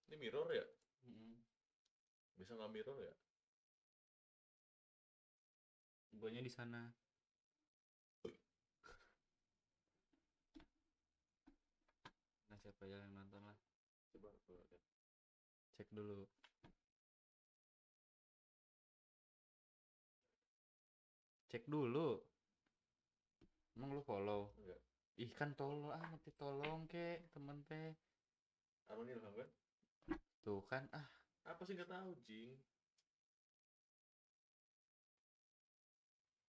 Ini mirror ya? Bisa nggak mirror ya? Guanya di sana. Nah, siapa aja yang nonton lah. Coba aku lihat. Cek dulu. Cek dulu. Emang lu follow? Enggak. Ih kan tolong nanti tolong kek temen teh. Arman Ilham kan? Tuh kan Apa sih nggak tahu, Jing?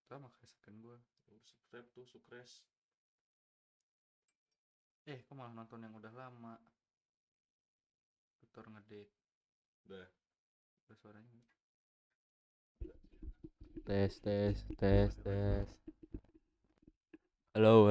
tuh makanya second gua. Subscribe tuh, sukres. Kok malah nonton yang udah lama. Tutor ngedate. Udah. Udah suaranya. Tes. Halo.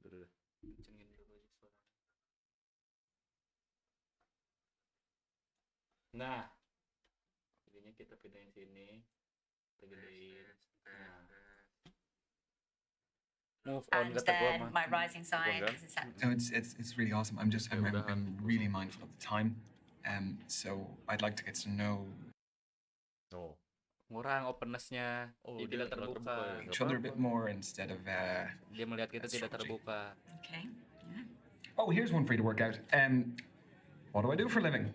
Udah. Kencengin dulu aja suara. Nah, jadinya kita pindahin sini, kita gedein. Move on And then my rising sign Bukan? is a So it's really awesome. I'm really mindful of the time. So I'd like to get to know Oh. Ngurang openness-nya. Oh, dia tidak dia nggak terbuka. terbuka ya? each other a bit more instead of Dia melihat kita tidak astrology. terbuka. Okay. Yeah. Oh, here's one for you to work out. What do I do for a living?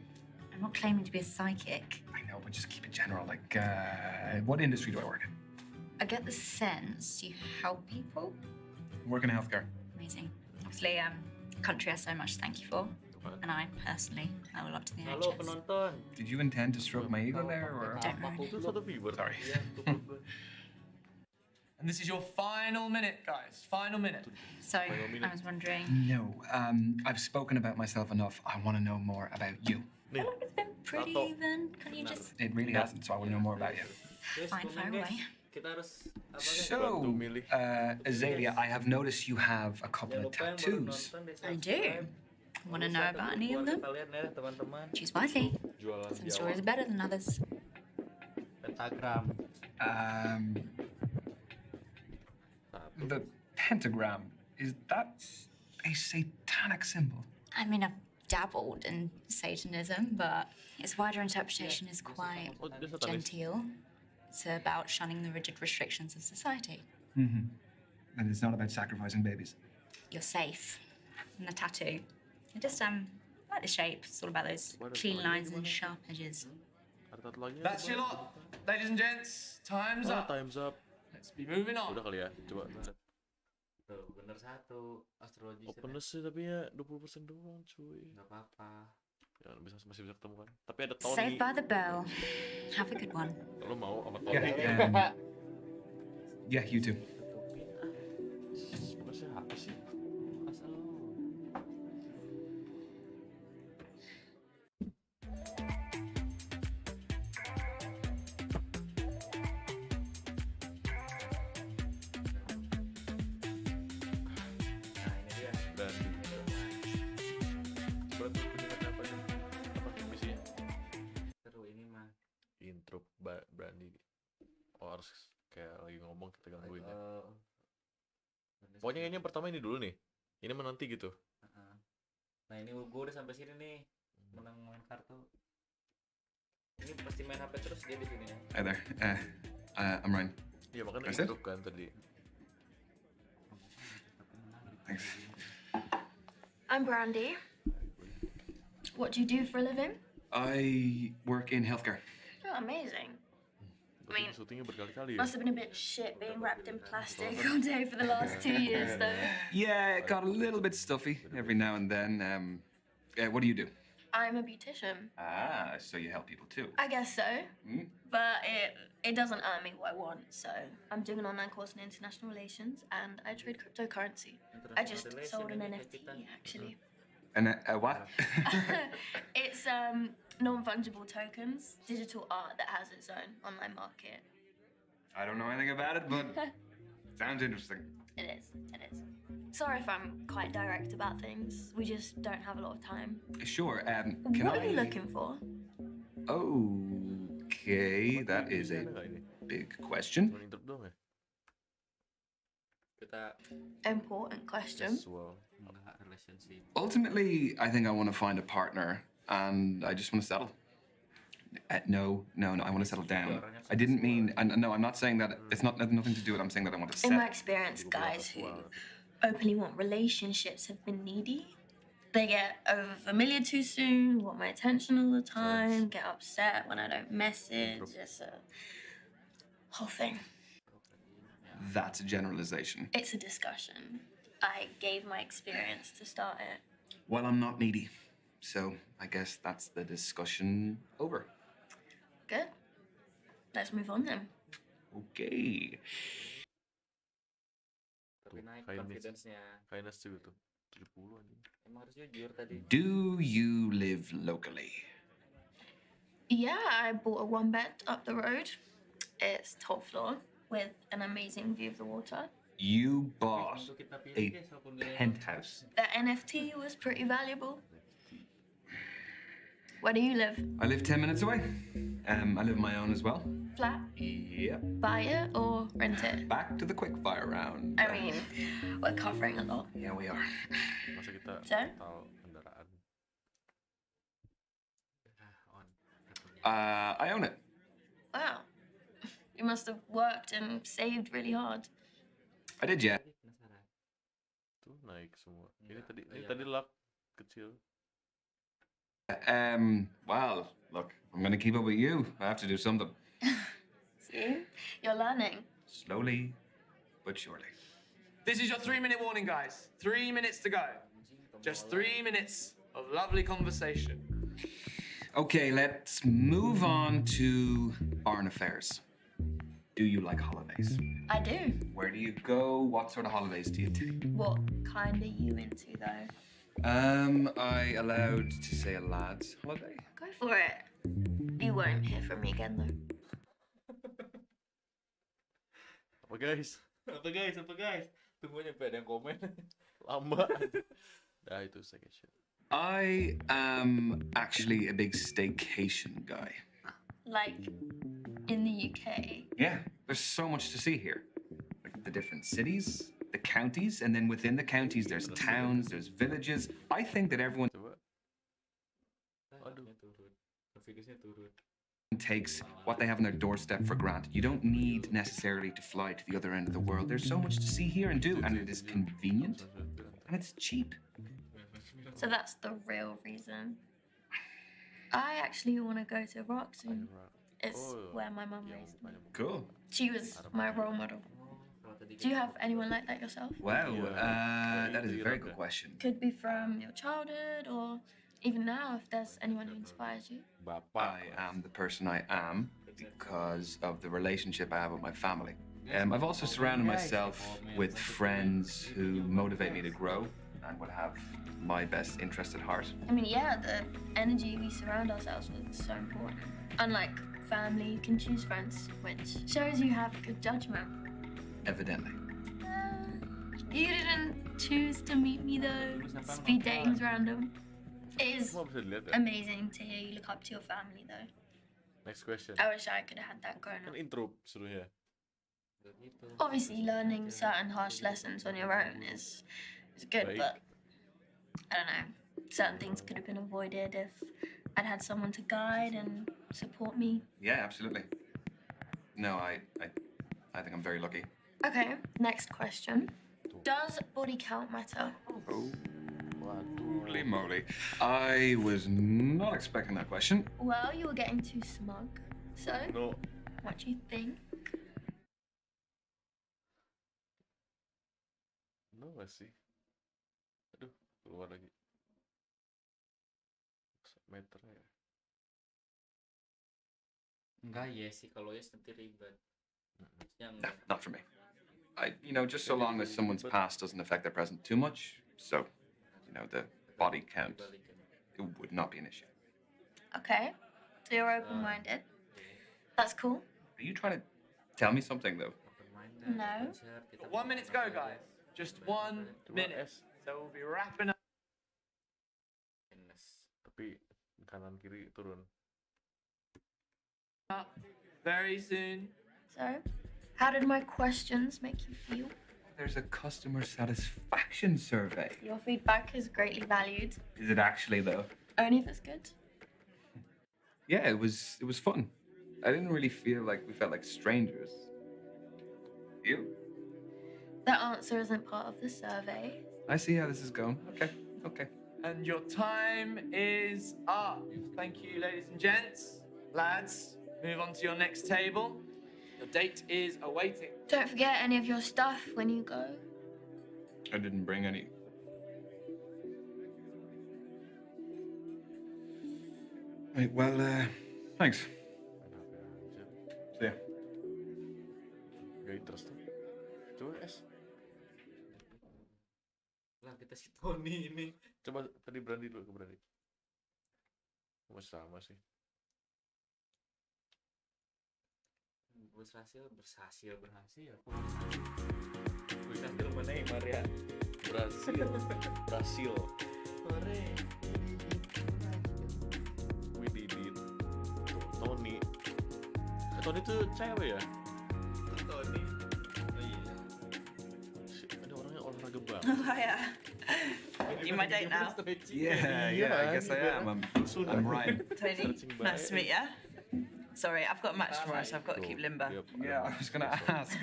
I'm not claiming to be a psychic. I know, but just keep it general. Like, what industry do I work in? I get the sense you help people. I work in healthcare. Amazing. Obviously, country has so much to thank you for. And I personally owe a lot to the Halo NHS. penonton. Did you intend to stroke my ego there, or? Don't ruin Itu it. satu viewer. Sorry. And this is your final minute, guys. Final minute. So, I was wondering, No. I've spoken about myself enough. I want to know more about you. Nih. it's been pretty Tato. even. Can you just It really hasn't, so I want to know more about you. fine, fire away? Kita harus apa guys? So, Bantu milih. Azalea, I have noticed you have a couple of tattoos. I do. Want to know about any of them? Kalian ya teman-teman. Choose wisely. Jualan Some Jawa. stories are better than others. Pentagram. The pentagram, is that a satanic symbol? I mean, I've dabbled in Satanism, but its wider interpretation is quite Oh, dia satanis. genteel. It's about shunning the rigid restrictions of society. And it's not about sacrificing babies. You're safe. And the tattoo. I just like the shape. It's all about those clean lines and sharp edges. Ada tato lagi? That's your lot. Ladies and gents, time's up. Time's up. Let's be moving on. Udah kali ya, coba. Tuh, bener satu. Astrologi. Openness sih tapi ya 20% doang, cuy. Enggak apa-apa. Ya masih bisa ketemu kan. Tapi ada Tony. Saved by the bell. Have a good one. Lo mau sama Tony? Yeah, you too. Bukan siapa sih? Asal lo. Nah, ini dia. Dan buat pendengar apa nih? Apa misinya? Seru ini mah. Intro Brandy. Oh, harus kayak lagi ngomong kita gangguin ya. Pokoknya ini yang pertama ini dulu nih. Ini menanti gitu. Nah ini gue udah sampai sini nih, menang main kartu. Ini pasti main HP terus dia di sini ya. Hi there. I'm Ryan. Iya makanya That's it? intro kan tadi. Thanks. I'm Brandy. What do you do for a living? I work in healthcare. Oh, amazing. mean, Syutingnya berkali-kali ya. Must have been a bit shit being wrapped in plastic all day for the last 2 years, though. Yeah, it got a little bit stuffy every now and then. What do you do? I'm a beautician. Ah, so you help people too. I guess so. Hmm? But it doesn't earn me what I want, so I'm doing an online course in international relations and I trade cryptocurrency. I just sold an NFT, actually. And what? It's non-fungible tokens, digital art that has its own online market. I don't know anything about it, but sounds interesting. It is. Sorry if I'm quite direct about things. We just don't have a lot of time. Sure. What are you looking for? Okay, that is a big question. Cuma intro doang ya? Kita Important question. Casual. enggak relationship. Ultimately, I think I want to find a partner and I just want to settle. No, I want to settle down. I didn't mean, no, I'm not saying that, it's not nothing to do with, I'm saying that I want to In my settle. experience, guys who openly want relationships have been needy. They get over familiar too soon, want my attention all the time, get upset when I don't message. It's a whole thing. That's a generalization. It's a discussion. I gave my experience to start it. Well, I'm not needy. So I guess that's the discussion over. Good. Let's move on then. Okay. Tapi naik Kindness. confidence-nya. Kindness juga tuh 70 anjing. Emang harus jujur tadi. Do you live locally? Yeah, I bought a one bed up the road. It's top floor with an amazing view of the water. You bought Untuk kita pilih a guys, walaupun dia penthouse. That NFT was pretty valuable. Where do you live? I live 10 minutes away. I live on my own as well. Flat? Yep. Buy it or rent it? Back to the quickfire round. I mean, we're covering a lot. Yeah, we are. Masa kita So? tahu kendaraan. on. I own it. Wow. You must have worked and saved really hard. I did, yeah. Tadi penasaran. Tuh naik semua. Ini Enggak, tadi iya. luck kecil. Well, look, I'm gonna keep up with you. I have to do something. See? You're learning. Slowly, but surely. This is your 3-minute warning, guys. 3 minutes to go. Just 3 minutes of lovely conversation. Okay, let's move on to barn affairs. Do you like holidays? I do. Where do you go? What sort of holidays do you take? What kind are you into though? I allowed to say a lad's holiday? Go for it. You won't hear from me again though. Apa guys? Apa guys? Tunggu nyampe ada yang komen. Lama. Dah itu staycation. I am actually a big staycation guy. Like in the UK. Yeah, there's so much to see here. Like the different cities, the counties, and then within the counties there's towns, there's villages. I think that everyone Coba. Aduh. Turun. Confidence-nya turun. takes what they have on their doorstep for granted. You don't need necessarily to fly to the other end of the world. There's so much to see here and do, and it is convenient, and it's cheap. So that's the real reason. I actually want to go to Iraq soon. It's Oh, where my mum yang raised me. banyak. Cool. She was my role model. Kalau tadi Do you have anyone like that yourself? Wow, Yeah. that is a Yeah. very good question. Could be from your childhood or even now if there's anyone who inspires you. Bapak. I am the person I am because of the relationship I have with my family. I've also surrounded myself with friends who motivate me to grow and would have my best interest at heart. I mean, yeah, the energy we surround ourselves with is so important. Unlike family, you can choose friends, which shows you have good judgment. Evidently. You didn't choose to meet me though. Speed dating's random. It is Semua bisa dilihat ya. amazing to hear you look up to your family though. Next question. I wish I could have had that growing Kan up. intro serunya. gitu. Obviously, learning certain harsh lessons on your own is good, Baik. but I don't know. Certain things could have been avoided if I'd had someone to guide and support me. Yeah, absolutely. No, I think I'm very lucky. Okay, next question. Does body count matter? Oh, Waduh. holy moly. I was not expecting that question. Well, you were getting too smug. So, No. what do you think? No gak sih? Aduh, keluar lagi. Meter ya. Enggak ya sih, kalau ya nanti ribet. Maksudnya No, enggak. not for me. Just so long as someone's past doesn't affect their present too much. So, the body count, Dibalikin. it would not be an issue. Okay, so you're open-minded. That's cool. Are you trying to tell me something, though? Permainan, No. konser, kita 1 minute to go, guys. Just 1 minute. S. So we'll be wrapping up. fitness. Tapi kanan kiri turun. Very soon. So So, how did my questions make you feel? There's a customer satisfaction survey. Your feedback is greatly valued. Is it actually though? Only if it's good. Yeah, it was fun. I didn't really feel like we felt like strangers. You? That answer isn't part of the survey. I see how this is going. Okay. And your time is up. Thank you, ladies and gents. Lads, move on to your next table. Your date is awaiting. Don't forget any of your stuff when you go. I didn't bring any. Right, well, thanks. See ya. Gak interest tuh. Coba S. Lah kita si Tony ini. Coba tadi Brandi dulu ke Brandi. Sama sih. Berhasil. Berhasil mana yang Maria? Berhasil. Hore. We did it. Tuh, Tony. Tony tuh cewek ya? Tony. Oh iya. Ada orangnya olahraga banget. Hiya. You my date now? Yeah, I guess I am. I'm Ryan. Tony, nice to meet you. Sorry, I've got a match tomorrow, so I've got to keep limber. Yeah, I was gonna ask,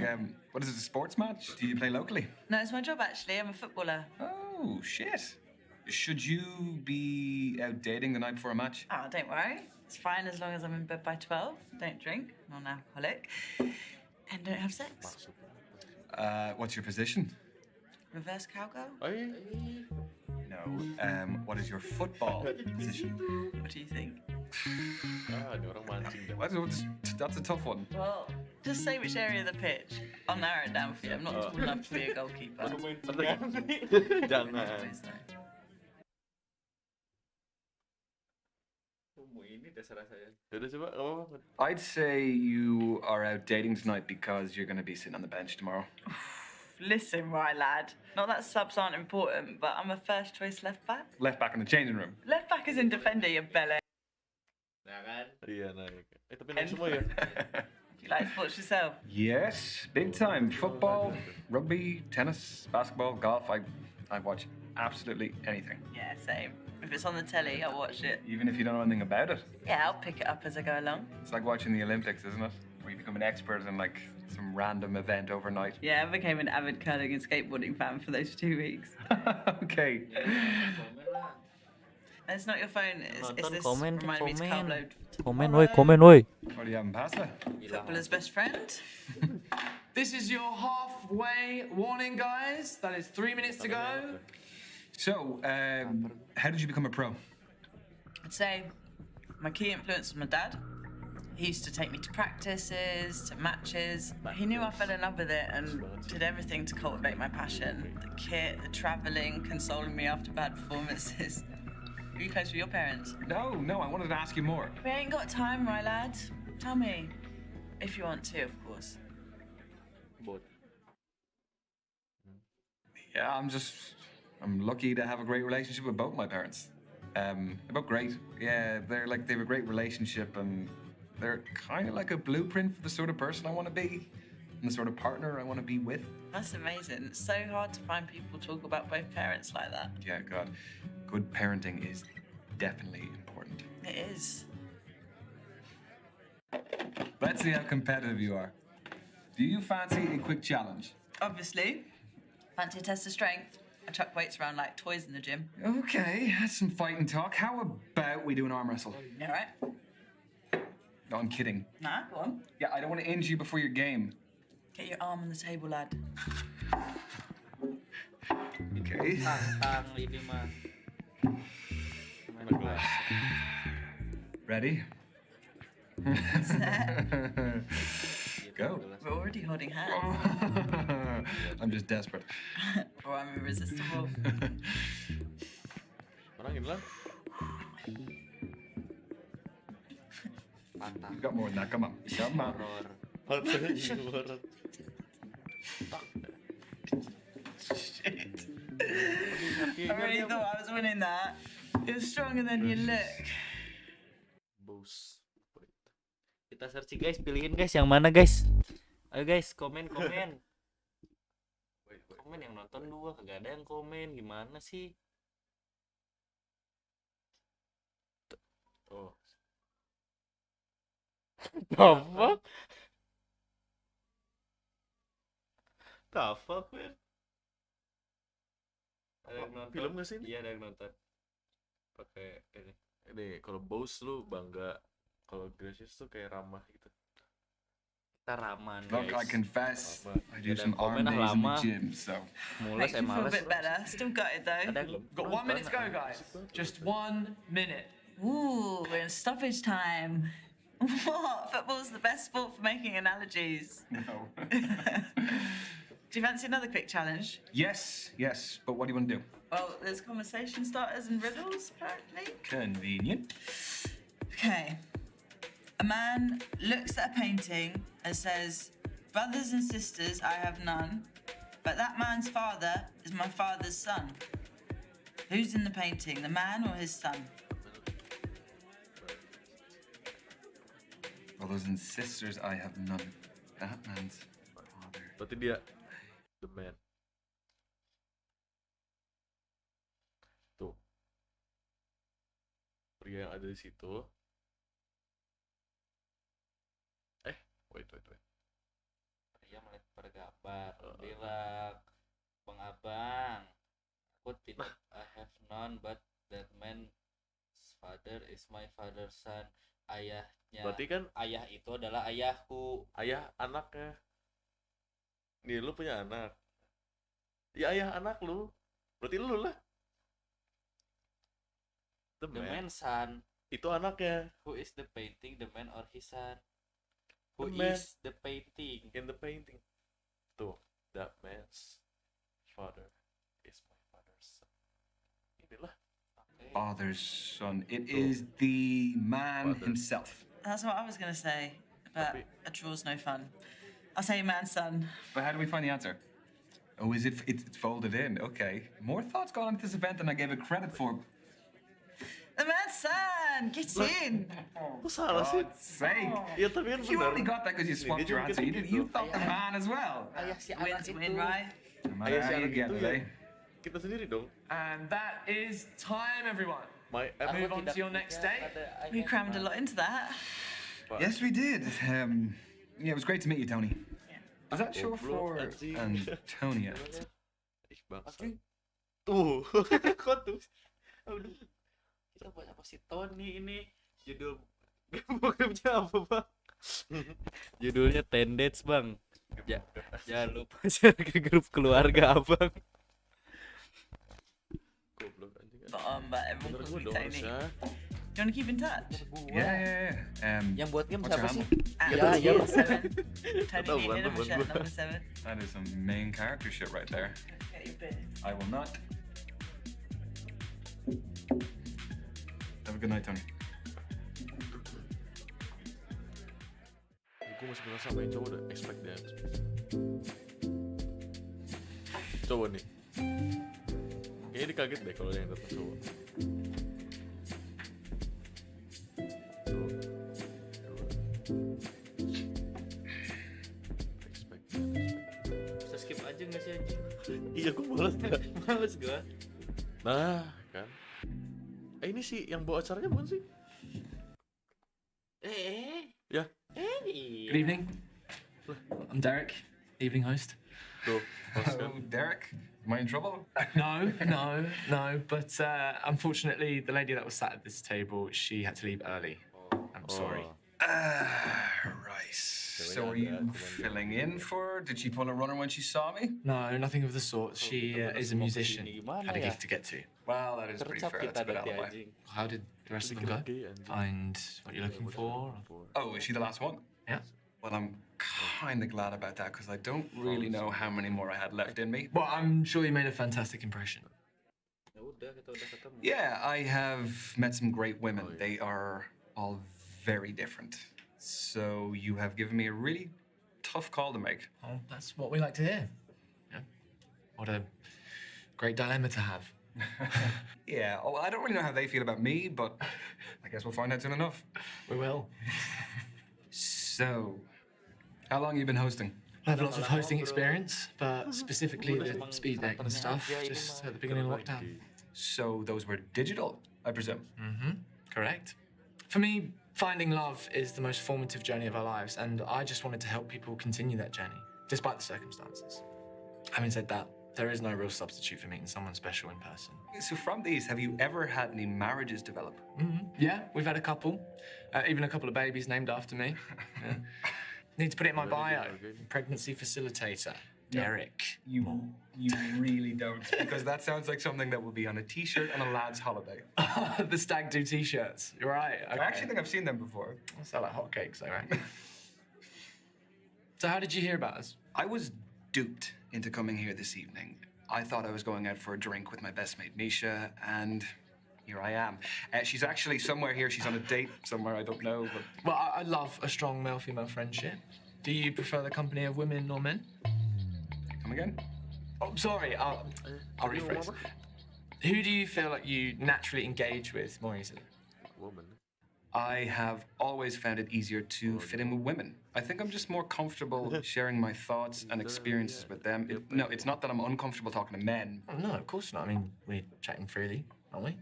what is it, a sports match? Do you play locally? No, it's my job actually. I'm a footballer. Oh, shit. Should you be out dating the night before a match? Oh, don't worry. It's fine as long as I'm in bed by 12. Don't drink, non-alcoholic, and don't have sex. What's your position? Reverse cowgirl? Oh iya. No. What is your football position? What do you think? Ini orang mancing dah. That's a tough one. Well, just say which area of the pitch. I'll narrow it down for you. I'm not tall enough to be a goalkeeper. Jangan. Please don't. Ini dasar saya. Udah coba, gak apa-apa. I'd say you are out dating tonight because you're going to be sitting on the bench tomorrow. Listen, right, lad. Not that subs aren't important, but I'm a first choice left back. Left back in the changing room. Left back is in defender, you belly. Nah kan? Iya, naik. Tapi naik semua ya? You like sports yourself? Yes, big time. Football, rugby, tennis, basketball, golf. I watch absolutely anything. Yeah, same. If it's on the telly, I'll watch it. Even if you don't know anything about it. Yeah, I'll pick it up as I go along. It's like watching the Olympics, isn't it? Where you become an expert in like some random event overnight. Yeah, I became an avid curling and skateboarding fan for those 2 weeks. Okay. Komen lah. And it's not your phone, it's this Komen, reminded me to komen. upload. Komen woi. What are you having pasta? Footballer's best friend. This is your halfway warning, guys. That is 3 minutes to go. So, how did you become a pro? I'd say my key influence was my dad. He used to take me to practices, to matches. He knew I fell in love with it and did everything to cultivate my passion. The kit, the travelling, consoling me after bad performances. Were you close with your parents? No, I wanted to ask you more. We ain't got time, right, lad? Tell me. If you want to, of course. Yeah, I'm lucky to have a great relationship with both my parents. They're both great. Yeah, they have a great relationship and they're kind of like a blueprint for the sort of person I want to be and the sort of partner I want to be with. That's amazing. It's so hard to find people talk about both parents like that. Yeah, God. Good parenting is definitely important. It is. Let's see how competitive you are. Do you fancy a quick challenge? Obviously. Fancy a test of strength. I chuck weights around like toys in the gym. Okay, that's some fighting talk. How about we do an arm wrestle? You alright? No, I'm kidding. Nah, go on. Yeah, I don't want to injure you before your game. Get your arm on the table, lad. Okay. Tantang ini mah. Ready? Go. We're already holding hands. I'm just desperate. Or I'm irresistible. Orangin lah. You've got more than that. Come on. Come on. Shit. I really thought I was winning that. You're stronger than you look. Bos. Kita searching guys, pilihin guys yang mana guys. Ayo guys, komen. Wait. Komen yang nonton 2, kagak ada yang komen. Gimana sih? Oh. The fuck? The fuck, man? Ada yang nonton? Film gak sih ini? Iya, ada yang nonton. Pakai ini. Ini kalau Bose lu bangga, kalau Gracious tuh kayak ramah gitu. Kita raman, Look, I guys. confess, I do Ada some komen arm days in the lama. gym, so. Mules Makes me feel a males. bit better. Still got it though. Ada yang Got 1 minute to go, guys. Just 1 minute. Ooh, we're in stoppage time. What? Football's the best sport for making analogies. No. Do you fancy another quick challenge? Yes, but what do you want to do? Well, there's conversation starters and riddles, apparently. Convenient. Okay. A man looks at a painting and says, "Brothers and sisters, I have none, but that man's father is my father's son." Who's in the painting, the man or his son? Brothers and sisters, I have none. That man's father. Berarti dia the man. Tuh. Pria yang ada di situ. Wait. Dia melempar gambar. Bilang, Bang Abang, aku tidak I have none, but that man's father is my father's son. Ayahnya. Berarti kan Ayah itu adalah ayahku. ayah anaknya. Nih lu punya anak. Ya ayah anak lu. Berarti lu lah. The The man. man's son. Itu anaknya. Who is the painting, the man or his son? Who The man. is the painting? In the painting. Tuh. That man's father is my father's son. Inilah. Father's son. It is the man Father. himself. That's what I was going to say, but Tapi- a draw's no fun. I'll say man's son. But how do we find the answer? Oh, is it? It's folded in. Okay. More thoughts gone into this event than I gave it credit for. The man's son! Get in! Kok salah sih? God's sake. Ya tapi kan You benar. only got that because you Nih, swapped dia your juga answer. gitu. You thought the man as well. Ayah si Win anak to itu. win, right? No matter Ayah si how you anak get itu it, ya. eh? Kita sendiri dong. And that is time, everyone. My Aku Move on tidak to your next punya date. pada ayah We crammed a anak. lot into that. Yes, we did. Yeah, it was great to meet you, Tony. Was that short for Goblok, anjing. Antonia? Ih, bangsa. Tuh. Kok tuh? Aduh. Kita buat apa sih Tony ini? Judul bokepnya apa bang? Judulnya 10 Dates bang. Jangan lupa share ke grup keluarga abang. Goblok anjing. But everyone Bener calls gue me dong Tony. harusnya. Do you want to keep in touch? Yeah. Yang buat game What's your siapa sih? handle? At Yeah, yeah. number 7. Tony Tahu, needed bukan, a shirt, bukan. number 7. That is some main character shit right there. Get your beer. I will not. Have a good night, Tony. Gue masih merasa main cowok udah expect dia. Cowok nih. Kayaknya dia kaget deh kalau yang datang cowok. Tuh. Expect. Bisa skip aja nggak sih anjing? Iya, gue malas nggak. Males gua. Nah, kan. Ini sih yang bawa acaranya bukan sih? Ya. Good evening. I'm Derek, evening host. Tuh, host kan. Oh, Derek, am I in trouble? No. But unfortunately, the lady that was sat at this table, she had to leave early. I'm sorry. Right. So are you filling in for her? Did she pull a runner when she saw me? No, nothing of the sort. She is a musician. Gimana Had a ya? gig to get to. Well, that is pretty Tercap fair. That's kita a good nanti alibi. anjing. How did the rest of them go? Gay, anjing. Find what you're looking for? Oh, is she the last one? Yeah. Well, I'm kind of glad about that because I don't really know how many more I had left in me. Well, I'm sure you made a fantastic impression. Ya udah, kita udah ketemu. Yeah, I have met some great women. They are all very different. So you have given me a really tough call to make. Oh, that's what we like to hear. Yeah. What a great dilemma to have. Yeah, oh, I don't really know how they feel about me, but I guess we'll find out soon enough. We will. So, how long you been hosting? I have lots of hosting experience, but specifically the speed dating stuff, just at the beginning of lockdown. So those were digital, I presume? Mm-hmm, correct. For me, finding love is the most formative journey of our lives, and I just wanted to help people continue that journey, despite the circumstances. Having said that, there is no real substitute for meeting someone special in person. So from these, have you ever had any marriages develop? Mm-hmm. Yeah, we've had a couple. Even a couple of babies named after me. Yeah. Need to put it in my bio. Pregnancy facilitator, Derek. You really don't, because that sounds like something that will be on a t-shirt on a lad's holiday. The stag do t-shirts. You're right. Okay. I actually think I've seen them before. They sell like hotcakes, though, right? So how did you hear about us? I was duped into coming here this evening. I thought I was going out for a drink with my best mate, Misha, and here I am. She's actually somewhere here. She's on a date somewhere, I don't know, but... Well, I love a strong male-female friendship. Do you prefer the company of women or men? Come again? Oh, sorry, I'll rephrase. Who do you feel like you naturally engage with more easily? Woman. I have always found it easier to fit in with women. I think I'm just more comfortable sharing my thoughts and experiences with them. No, it's not that I'm uncomfortable talking to men. Oh, no, of course not. I mean, we're chatting freely, aren't we?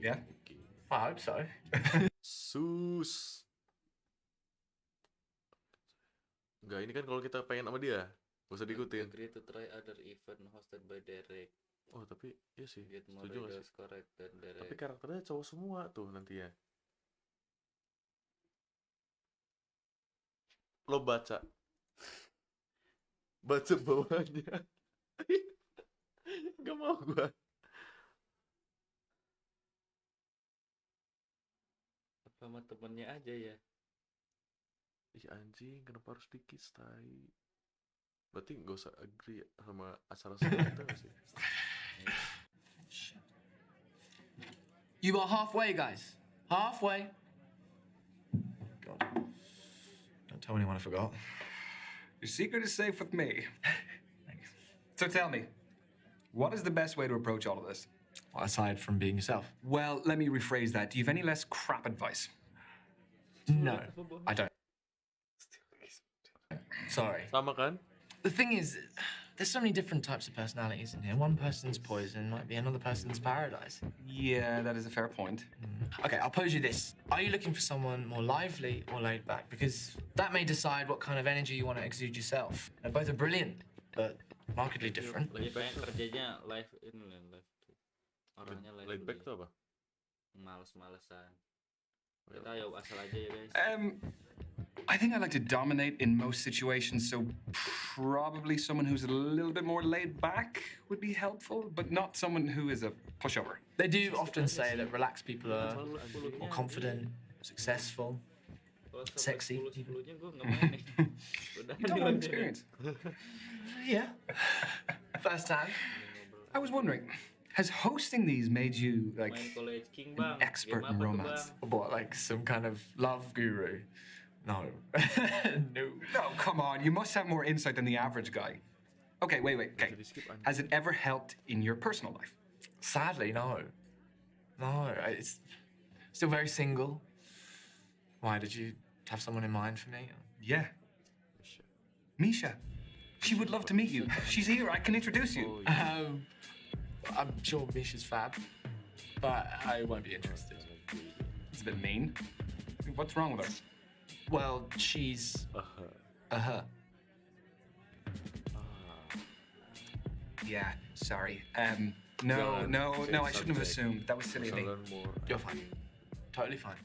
Yeah? I hope so. Sus. Enggak, ini kan kalau kita pengen sama dia, gak usah diikutin. Agree to try other event hosted by Derek. Oh, tapi iya sih. Get more Setuju gak results sih? correct than Derek. Tapi karakternya cowok semua tuh nanti ya. Lo baca. Baca bawahnya. Gak mau gua. Apa sama temennya aja ya? Ih anjing, kenapa harus dikis, tai? Berarti gak usah agree sama acara kita gak sih? You are halfway, guys. Halfway. God. Don't tell anyone I forgot. Your secret is safe with me. So tell me, what is the best way to approach all of this? Well, aside from being yourself. Well, let me rephrase that. Do you have any less crap advice? No, I don't. Sorry. Sama kan? The thing is, there's so many different types of personalities in here. One person's poison might be another person's paradise. Yeah, that is a fair point. Okay, I'll pose you this. Are you looking for someone more lively or laid back? Because that may decide what kind of energy you want to exude yourself. And both are brilliant, but markedly different. Lebih pengen kerjanya live ini live tuh. Orangnya live. Laid back tuh apa? Males-malesan. Kita ya asal aja ya guys. I think I like to dominate in most situations, so probably someone who's a little bit more laid back would be helpful, but not someone who is a pushover. They do often say that relaxed people are more confident, successful, sexy. Gue nggak main nih. Udah You don't have experience. Yeah. First time. I was wondering, has hosting these made you like main College King an bang. expert Game in apa tuh, romance? Bang? What, like some kind of love guru? No. No. No, come on. You must have more insight than the average guy. Okay, wait. Okay. Has it ever helped in your personal life? Sadly, no. No, it's still very single. Why, did you have someone in mind for me? Yeah. Misha. She would love to meet you. She's here. I can introduce you. I'm sure Misha's fab, but I won't be interested. It's a bit mean. What's wrong with her? Well, she's a her. Yeah, sorry. No, I shouldn't have assumed. That was silly of me. You're fine. Totally fine.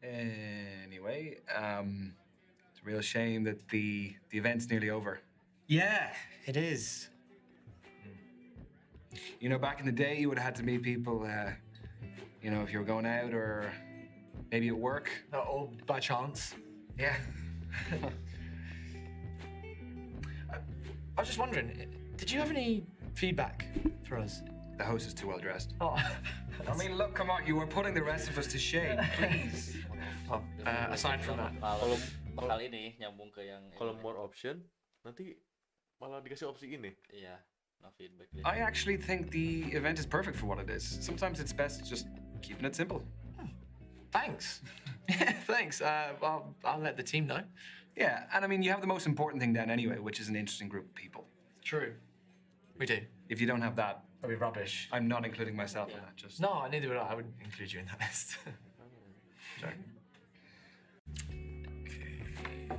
Anyway, it's a real shame that the event's nearly over. Yeah, it is. You know, back in the day, you would have had to meet people, you know, if you were going out or maybe at work. Or by chance. Yeah. I was just wondering, did you have any feedback for us? The host is too well dressed. Oh, I mean, look, come on, you are putting the rest of us to shame, please. Aside from that. Kalau bakal ini nyambung ke yang Kalau more option, nanti malah dikasih opsi ini. iya, no feedback. I actually think the event is perfect for what it is. Sometimes it's best just keeping it simple. Thanks. Yeah, thanks. I'll let the team know. Yeah, and I mean, you have the most important thing down anyway, which is an interesting group of people. True. We do. If you don't have that, That'd be rubbish. I'm not including myself in that. Just No, neither would I. I wouldn't include you in that list. Sorry. Okay.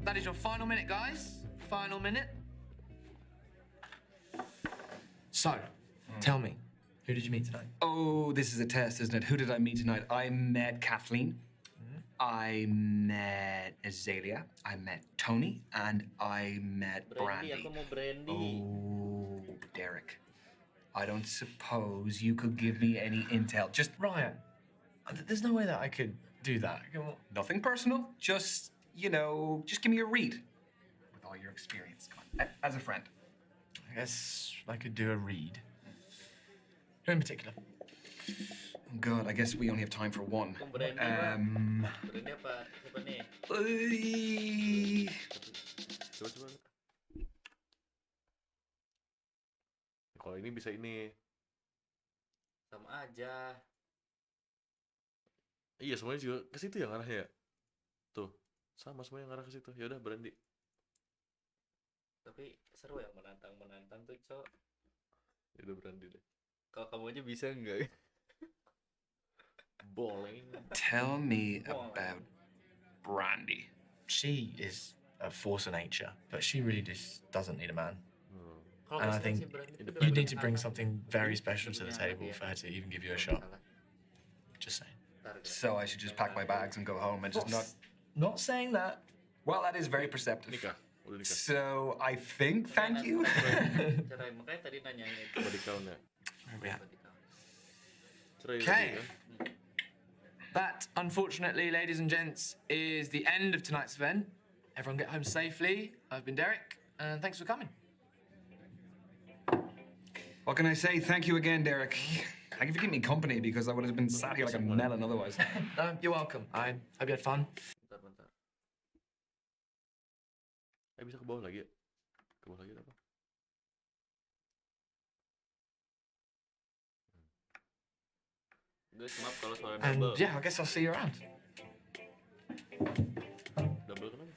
That is your final minute, guys. Final minute. So, tell me, who did you meet tonight? Oh, this is a test, isn't it? Who did I meet tonight? I met Kathleen. I met Azalea. I met Tony, and I met Brandy, Brandy. aku mau Brandy. Oh, Derek. I don't suppose you could give me any intel. Just Ryan, there's no way that I could do that. Come on. nothing personal. Just, just give me a read. With all your experience. Come on. As a friend. I guess I could do a read. Who in particular? Oh, God, I guess we only have time for one. Aku Brandy, Bang. Brandy apa? Siapa nih? Coba. Kalau ini bisa ini. Sama aja. Iya, semuanya juga ke situ ya ngarahnya ya. Tuh, sama semuanya ngarah ke situ. Ya udah, Brandy. Tapi seru ya menantang tuh, Cok. Ya udah, Brandy deh. Kalau kamu aja bisa nggak? Boleh. Tell me about Brandy. She is a force of nature, but she really just doesn't need a man. Kalau And I kasihan think si Brandy tuh You udah need to bring anak. something very special to the Punya table anak for ya. her to even give you a shot. Just saying. Ntar, guys. So I should just pack my bags and go home and just not... Not saying that. Well, that is very perceptive. Nikah. Udah nikah. So I think thank you. Cerai, makanya tadi nanyain itu. Body count ya. Where are we at? Cerai Okay. tadi kan. That, unfortunately, ladies and gents, is the end of tonight's event. Everyone get home safely. I've been Derek, and thanks for coming. What can I say? Thank you again, Derek. Thank you for keeping me company because I would have been sat here like a melon otherwise. No, you're welcome. I hope you had fun. Bentar. Bisa ke bawah lagi ya? Ke bawah lagi apa? Guys, maaf kalau suara And double. yeah, I guess I'll see you around. Double kenapa?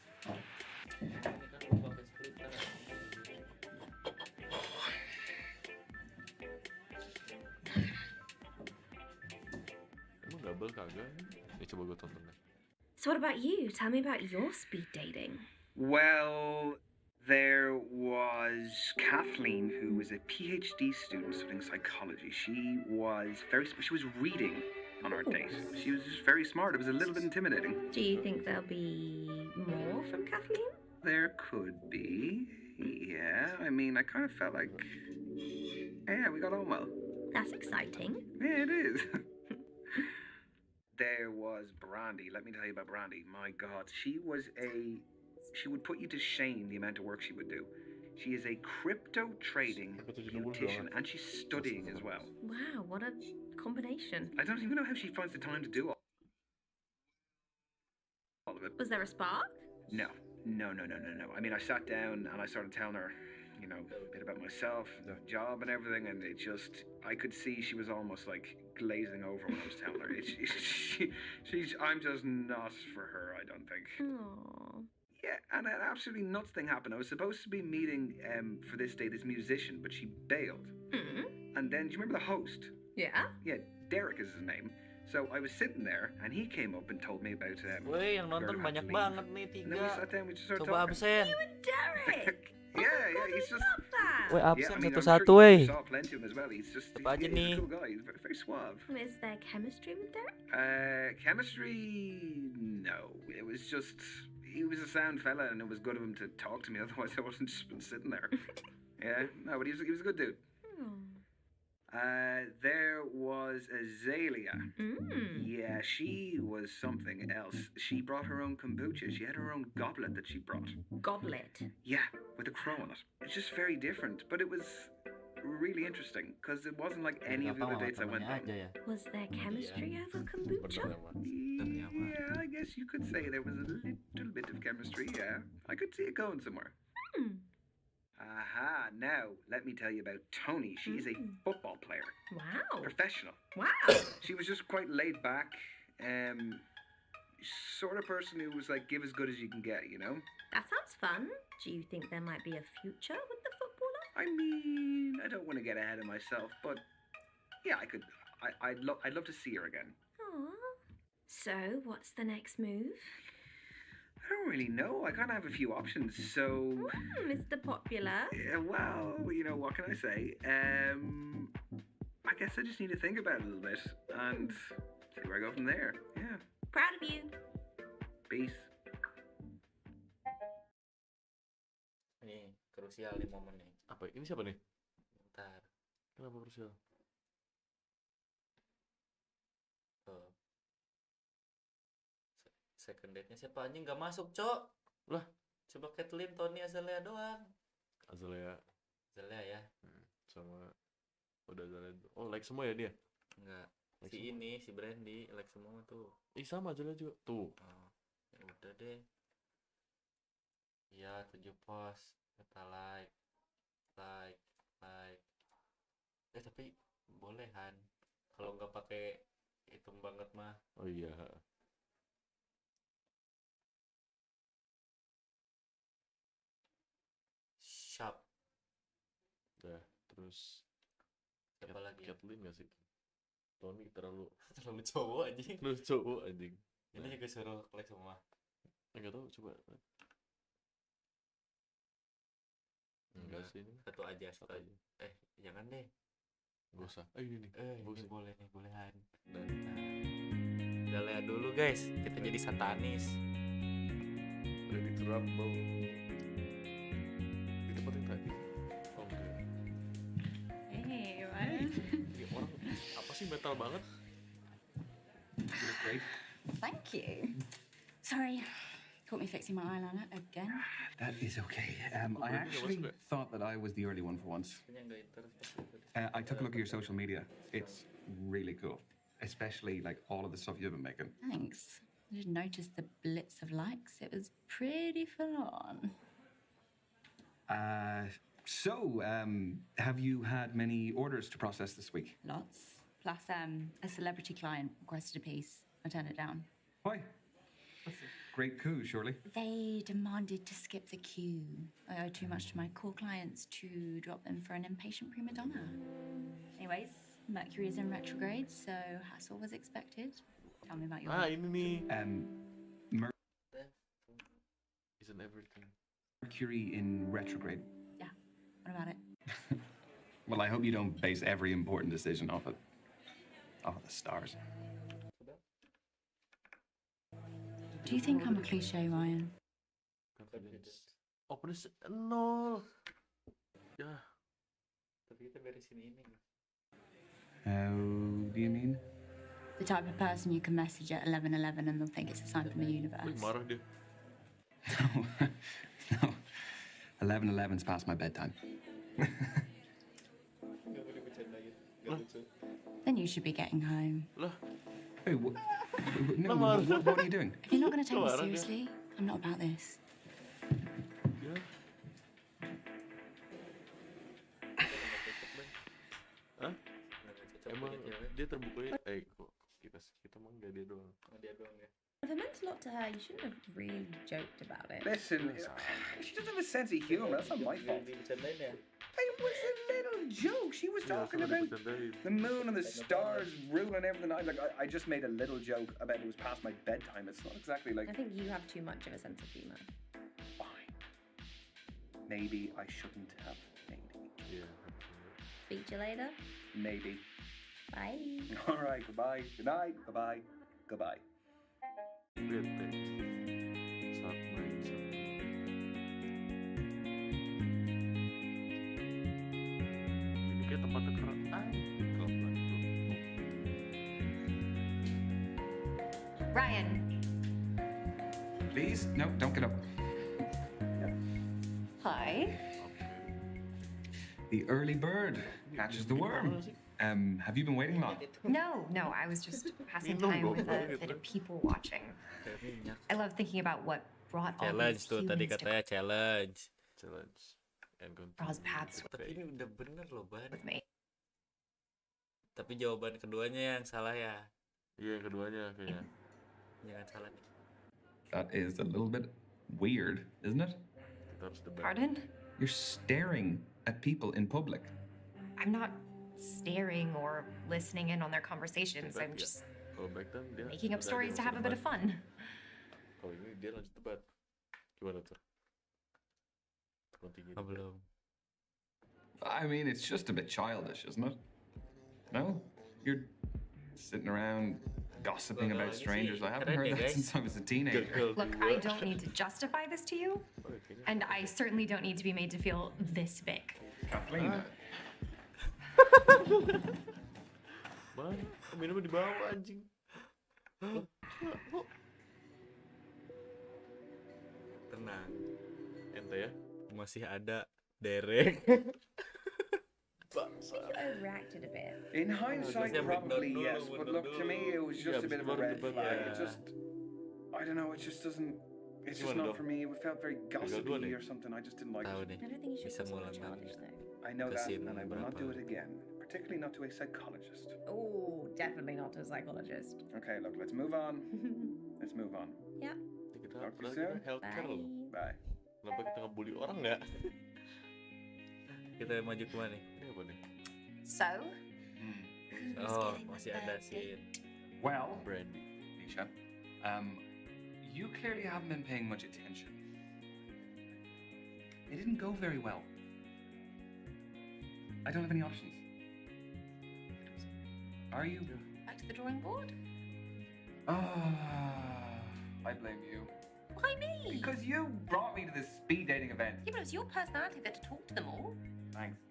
Ini kan lu pakai splitter. Emang double kagak? Ini coba gue tonton deh. So what about you? Tell me about your speed dating. Well, there was Kathleen, who was a PhD student studying psychology. She was reading on our date. She was just very smart. It was a little bit intimidating. Do you think there'll be more from Kathleen? There could be. Yeah, I mean, I kind of felt like, yeah, we got on well. That's exciting. Yeah, it is. There was Brandy. Let me tell you about Brandy. My God, she would put you to shame the amount of work she would do. She is a crypto trading beautician and she's studying as well. Wow, what a combination. I don't even know how she finds the time to do all of it. Was there a spark? No. I mean, I sat down and I started telling her, a bit about myself, the job and everything, and I could see she was almost like glazing over when I was telling her. I'm just not for her, I don't think. Aww. Yeah, and an absolutely nuts thing happened. I was supposed to be meeting for this day this musician, but she bailed. And then, do you remember the host? Yeah? Yeah, Derek is his name. So I was sitting there, and he came up and told me about Woi, yang nonton girl had banyak to leave. banget nih, And then we 3. sat down, we just started Coba talking. absen. You and Derek! Yeah, he's just... Love that! Woi, Yeah, absen I mean, I'm satu-satu, sure woi. you saw plenty of him as well. He's Apa aja he's nih? a cool guy. He's very, very suave. Is there chemistry with Derek? Chemistry, no. It was just, he was a sound fella and it was good of him to talk to me, otherwise I wasn't just been sitting there. Yeah, no, but he was a good dude. There was Azalea. Yeah, she was something else. She brought her own kombucha. She had her own goblet that she brought. Goblet. Yeah, with a crow on it. It's just very different, but it was really interesting because it wasn't like any of the other dates I went on. aja ya. Was there chemistry over kombucha? Yeah, I guess you could say there was a little bit of chemistry, yeah. I could see it going somewhere. Aha, now let me tell you about Tony. She is a football player. Wow. Professional. Wow. She was just quite laid back. sort of person who was like, give as good as you can get, you know? That sounds fun. Do you think there might be a future with the footballer? I mean, I don't want to get ahead of myself, but yeah, I'd love to see her again. Aww. So, what's the next move? I don't really know. I kind of have a few options, so... Mr. Popular. Yeah, well, you know, what can I say? I guess I just need to think about it a little bit and see where I go from there. Yeah. Proud of you. Peace. Nih, krusial nih momen nih. Apa? Ini siapa nih? Bentar. Kenapa krusial? Tuh. Second date-nya siapa anjing nggak masuk, Cok? Lah, coba Kathleen, Tony, Azalea doang. Azalea. Azalea ya? Sama udah Azalea. Oh, like semua ya dia? Enggak. Like Si semua? ini, si Brandy, like semua tuh. Sama Azalea juga. Tuh. Oh, ya udah deh. Iya, 7 post. Kata like. Tapi boleh Han. Kalau nggak pakai hitung banget mah. Oh iya. Sharp. Dah, terus Siapa lagi? Kathleen gak sih? Tony terlalu cowok anjing. terlalu cowok anjing. Ini juga suruh klik semua. Enggak tahu, coba. Enggak sih ini. Satu aja. Jangan deh. Gak usah. Ini nih. Ini Bagus nih. boleh nih, bolehan. Nah. Udah lihat dulu guys, kita jadi satanis. Ready to rumble. Di tempat yang tadi. Oh enggak. Hey, Ryan. Ini orang apa sih metal banget? You look great. Thank you. Sorry, caught me fixing my eyeliner again. That is okay. I actually thought that I was the early one for once. I took a look at your social media. It's really cool. Especially like all of the stuff you've been making. Thanks. I didn't notice the blitz of likes. It was pretty full on. Have you had many orders to process this week? Lots. Plus, a celebrity client requested a piece. I turned it down. Why? That's a great coup, surely. They demanded to skip the queue. I owe too much to my core clients to drop them for an impatient prima donna. Anyways, Mercury is in retrograde, so hassle was expected. Tell me about your Ini nih. Isn't everything. Mercury in retrograde. Yeah. What about it? Well, I hope you don't base every important decision off of the stars. Do you think I'm a cliche, Ryan? Confidence. Openness 0. Ya. Tapi kita beresin ini. How do you mean? The type of person you can message at 11:11 and they'll think it's a sign from the universe. Marah dia. No. 11:11's past my bedtime. Gak boleh bercandain. Gak lucu. Then you should be getting home. Lah. Hey, what are you doing? If you're not going to take this seriously, I'm not about this. Ya. Hah? Emang dia terbukanya kok kita mah enggak dia doang. Dia doang ya. If I meant a lot to her, you shouldn't have really joked about it. Listen, she doesn't have a sense of humor. That's not my fault. Bercandain ya. It was a little joke. She was talking about the moon and the stars ruling everything. I just made a little joke about it was past my bedtime. It's not exactly like... I think you have too much of a sense of humor. Fine. Maybe I shouldn't have. Maybe. Iya. Speak to you later. Maybe. Bye. All right. Goodbye. Good night. Bye-bye. Goodbye. Lihat deh. Saat main sama. Ini kayak tempatnya keren. Gelap banget. Ryan. Please? No, don't get up. Hi. The early bird catches the worm. Have you been waiting long? No, I was just passing time with a bit of people watching. I love thinking about what brought all Challenge these tuh tadi humans katanya challenge. And cross paths Tapi ini udah bener loh Ban. with me. Tapi jawaban keduanya yang salah ya. Iya, yang keduanya kayaknya. Jangan salah nih. That is a little bit weird, isn't it? Pardon? You're staring at people in public. I'm not staring or listening in on their conversations. I'm just Kalau back then dia making up udah ada stories to masa have a bit of depan. fun. Kalau ini dia lanjut debat. Gimana tuh? Continue. Belum. I mean, it's just a bit childish, isn't it? No? You're sitting around gossiping about strangers. I haven't heard that since I was a teenager. Look, I don't need to justify this to you, and I certainly don't need to be made to feel this big. Kathleen. Mana? Minumnya di bawah anjing. Tenang. Ente ya? Masih ada Derek. Overreacted a bit. In hindsight, probably yes, but look, to me, it was just a bit of a red flag. It just, I don't know, it just doesn't, it's just not for me. It felt very gossipy or something. I just didn't like Tahu it. nih. I don't think you should Bisa feel so ngulang childish lagi. though. I know that, Kesin and I will not do it berapa. again. Particularly not to a psychologist. Oh, definitely not to a psychologist. Okay, look, let's move on. Let's move on. Yeah. Kita Talk to you padahal kita soon. healthcare loh. Bye. Kenapa kita ngebully orang nggak? Kita maju kemana nih? Ini apa nih? So, Oh, masih ada scene. Well, Brandy. Nisha, you clearly haven't been paying much attention. It didn't go very well. I don't have any options. Are you? back to the drawing board? I blame you. Why me? Because you brought me to this speed dating event. Yeah, but it was your personality that to talk to them all. Thanks.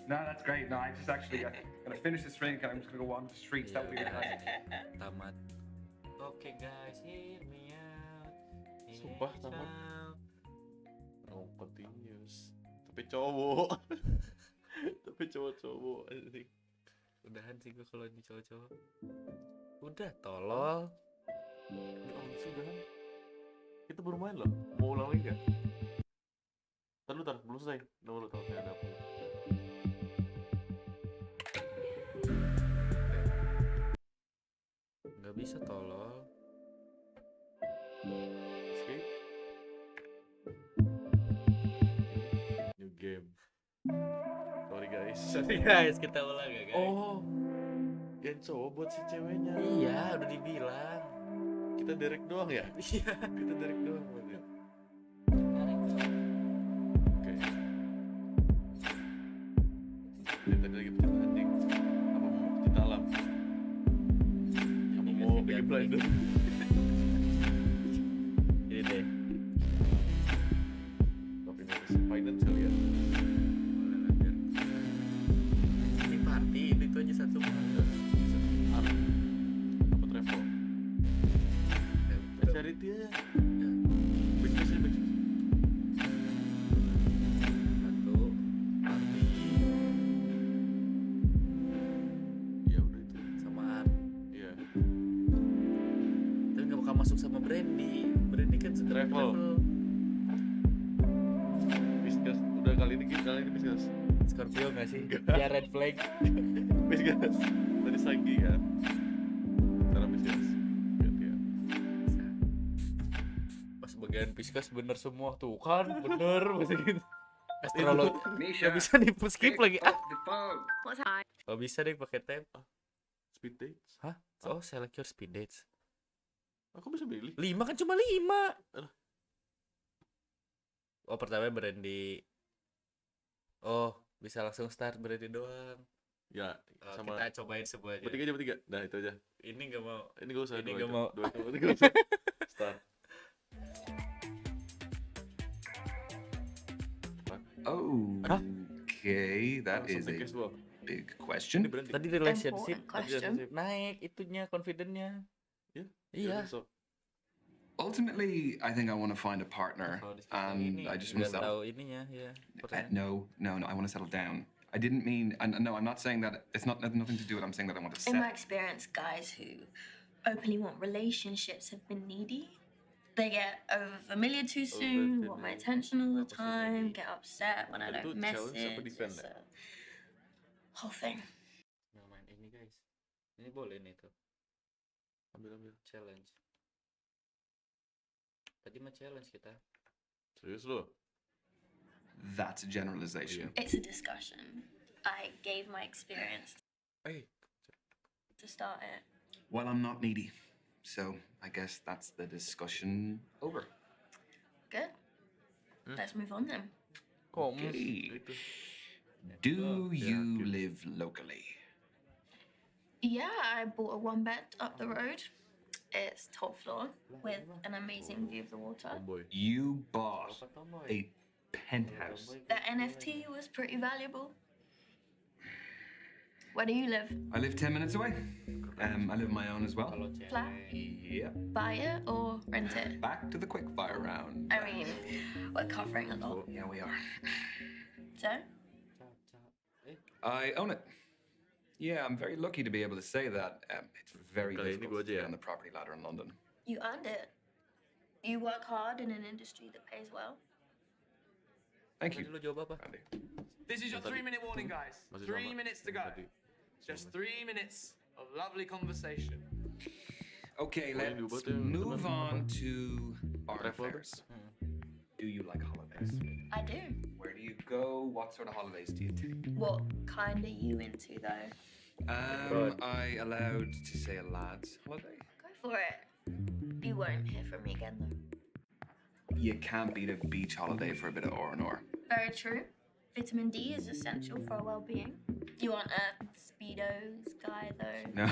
No, that's great. No, I just actually gonna finish this drink and I'm just gonna go on the streets. That would be nice. Tamat. Oke guys, hear me out. Hear Sumpah, me tamat. out. Oh, continuous. Tapi cowok. Tapi cowok-cowok anjing. Udahan sih gue kalau ini cowok-cowok. Udah tolol. Oh, sudah. Kita baru main loh. Mau ulang lagi nggak? Tar, belum selesai. Udah tahu saya ada apa. Nggak bisa tolol. Escape. New game. Sorry guys. Sorry guys, kita ulang ya guys. Oh, yang cowok buat si ceweknya. Iya, udah dibilang. Kita Derek doang ya? Iya. Kita Derek doang berarti. Oke. Dia tadi lagi pecinta anjing. Apa mau pecinta alam? Apa mau Peaky Blinders? Ini deh. Tapi ini harus finance kali ya. Ini party, itu aja satu. Art. Apa travel? Charity aja. Ya. Bisnis ya, bisnis. Satu. Party. Ya udah itu. Sama Art. Iya. Tapi nggak bakal masuk sama Brandy. Brandy kan Travel. Bisnis. Udah kali ini bisnis. Scorpio nggak sih? Ya red flag. Bisnis. Tadi Sagi kan. Cara bisnis. Lihat ya. Pas bagian Pisces bener semua tuh kan, bener masih gitu. Astrologi Nisha, nggak bisa di skip lagi. Ah, the phone. What's that? nggak bisa deh pakai tab. Speed dates. Hah? Oh, select your speed dates. Aku bisa pilih. 5 kan cuma 5. Aduh. Oh, pertama Brandy. Oh, bisa langsung start Brandy doang. Ya, Oh, sama kita cobain semuanya. bertiga. Nah, itu aja. Ini nggak mau. Ini gak usah. Ini dua nggak aja. mau. Dua aja. Ini gak usah. Start. Okay, that is Something a casual. big Ini question. Brandy. Tadi relationship, Important question. naik itunya confident-nya. Ya? Iya. So, Ultimately, I think I want to find a partner, Kalau di situ and ini I just want to nggak settle. tahu ininya ya. No, I want to settle down. I didn't mean, and no, I'm not saying that it's not nothing to do with. I'm saying that I want to In my settle. experience, guys who openly want relationships have been needy. They get over familiar too soon, want my attention all the time, get upset when I Itu don't challenge apa message. defend It's ya? a whole thing. Nggak main ini guys. Ini boleh nih tuh. ambil. Challenge. Tadi mah challenge kita. Serius lu? That's a generalization. It's a discussion. I gave my experience Hey. to start it. Well, I'm not needy, so I guess that's the discussion over. Good. Let's move on then. Okay. Do you live locally? Yeah, I bought a one bed up the road. It's top floor with an amazing view of the water. You bought a penthouse. The NFT was pretty valuable. Where do you live? I live 10 minutes away. I live on my own as well. Flat? Yep. Buy it or rent it? Back to the quickfire round. I mean, we're covering a lot. Yeah, we are. So? I own it. Yeah, I'm very lucky to be able to say that. It's very difficult to get on the property ladder in London. You earned it. You work hard in an industry that pays well. Thank you. Andy. This is your 3-minute warning, guys. 3 minutes to go. Just 3 minutes of lovely conversation. Okay, let's move on to our affairs. Do you like holidays? I do. Where do you go? What sort of holidays do you take? What kind are you into, though? I allowed to say a lad's holiday? Go for it. You won't hear from me again, though. You can't beat a beach holiday for a bit of R&R. Very true. Vitamin D is essential for our well-being. You aren't a Speedos guy, though. No.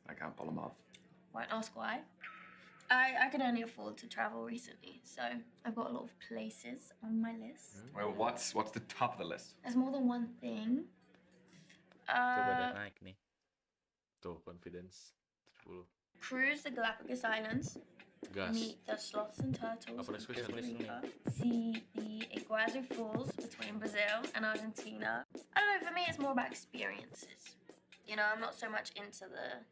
I can't pull them off. Won't ask why. I could only afford to travel recently, so I've got a lot of places on my list. Well, what's the top of the list? There's more than one thing. Coba dah naik nih. Tuh, confidence 10. Cruise the Galapagos Islands. Gas. Meet the sloths and turtles. Apa next question? of Africa, see the Iguazu Falls between Brazil and Argentina. I don't know, for me it's more about experiences. You know, I'm not so much into the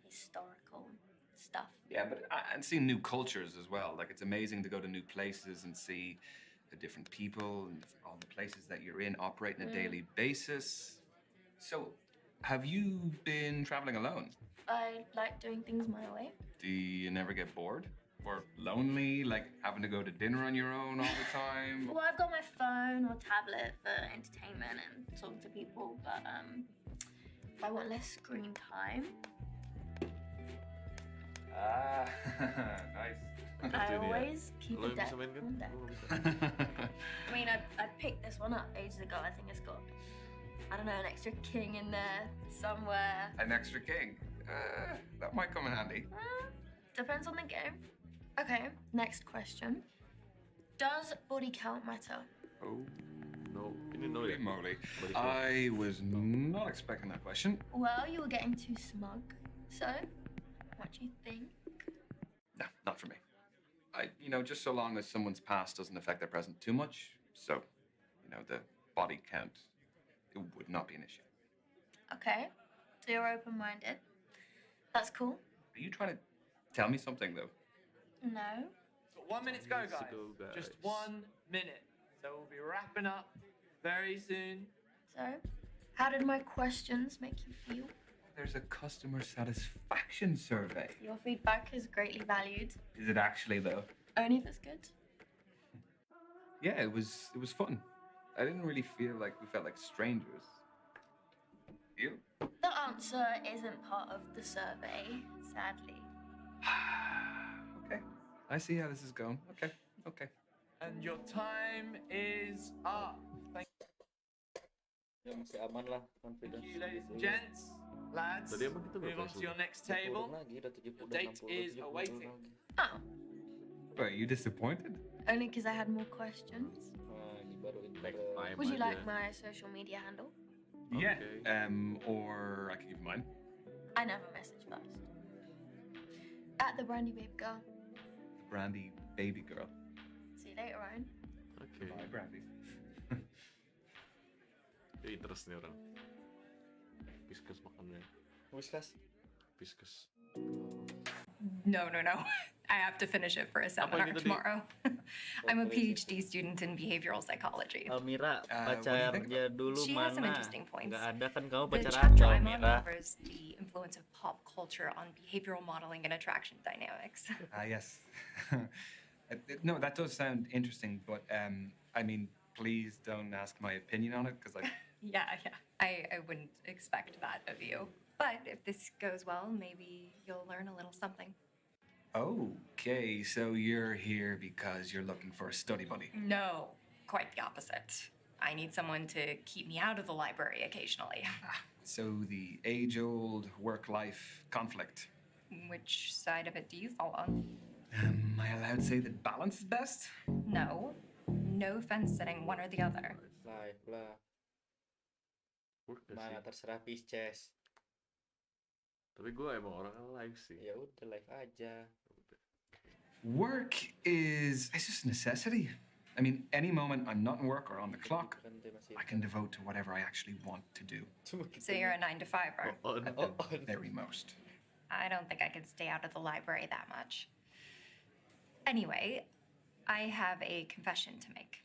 historical stuff. Yeah, but and seeing new cultures as well. Like, it's amazing to go to new places and see the different people and all the places that you're in operate on a daily basis. So, have you been traveling alone? I like doing things my way. Do you never get bored? Or lonely, like having to go to dinner on your own all the time? Well, I've got my phone or tablet for entertainment and talking to people, but if I want less screen time, nice. I always keep a deck on deck. I mean, I picked this one up ages ago. I think it's got, I don't know, an extra king in there somewhere. An extra king? That might come in handy. Depends on the game. Okay, next question. Does body count matter? Oh. No, you didn't know that. Moly. I was not expecting that question. Well, you were getting too smug. So, what do you think? No, not for me. Just so long as someone's past doesn't affect their present too much. So, the body count, it would not be an issue. Okay, so you're open-minded. That's cool. Are you trying to tell me something, though? No. So 1 minute to go, guys. Just 1 minute. So we'll be wrapping up very soon. So, how did my questions make you feel? There's a customer satisfaction survey. Your feedback is greatly valued. Is it actually, though? Only if it's good. Yeah, it was fun. I didn't really feel like we felt like strangers. You? The answer isn't part of the survey, sadly. Okay. I see how this is going. Okay. And your time is up. Thank Ya masih aman lah, confidence. you, ladies and gents. Lads, Tadi emang kita move on to your next table. Your date is awaiting. Oh, Wait, are you disappointed? only because I had more questions. Time Would you aja. like my social media handle? Yeah. Okay. Or I can give you mine. I never message first. At the Brandy Babe Girl. Brandy baby girl. See you later, Ryan. Okay. Bye, Brandy. Ya, interest nih orang. Pisces makannya. Whiskas. Pisces. No. I have to finish it for a seminar ini tadi? tomorrow. I'm a PhD student in behavioral psychology. Almira, what do you think pacarnya dulu She has some mana? interesting points. Nggak ada kan kamu The pacar chapter aku, I'm on Almira. covers the influence influence of pop culture on behavioral modeling and attraction dynamics. Yes. No, that does sound interesting, but I mean, please don't ask my opinion on it, because Yeah. I wouldn't expect that of you. But if this goes well, maybe you'll learn a little something. Okay, so you're here because you're looking for a study buddy. No, quite the opposite. I need someone to keep me out of the library occasionally. So the age-old work-life conflict. Which side of it do you fall on? Am I allowed to say that balance is best? No. No fence sitting, one or the other. Live lah. Mana terserah Pisces. Tapi gue emang orang live sih. Ya udah live aja. Work is it's just a necessity. I mean, any moment I'm not in work or on the clock, I can devote to whatever I actually want to do. So you're a 9-to-5er? At the very most. I don't think I could stay out of the library that much. Anyway, I have a confession to make.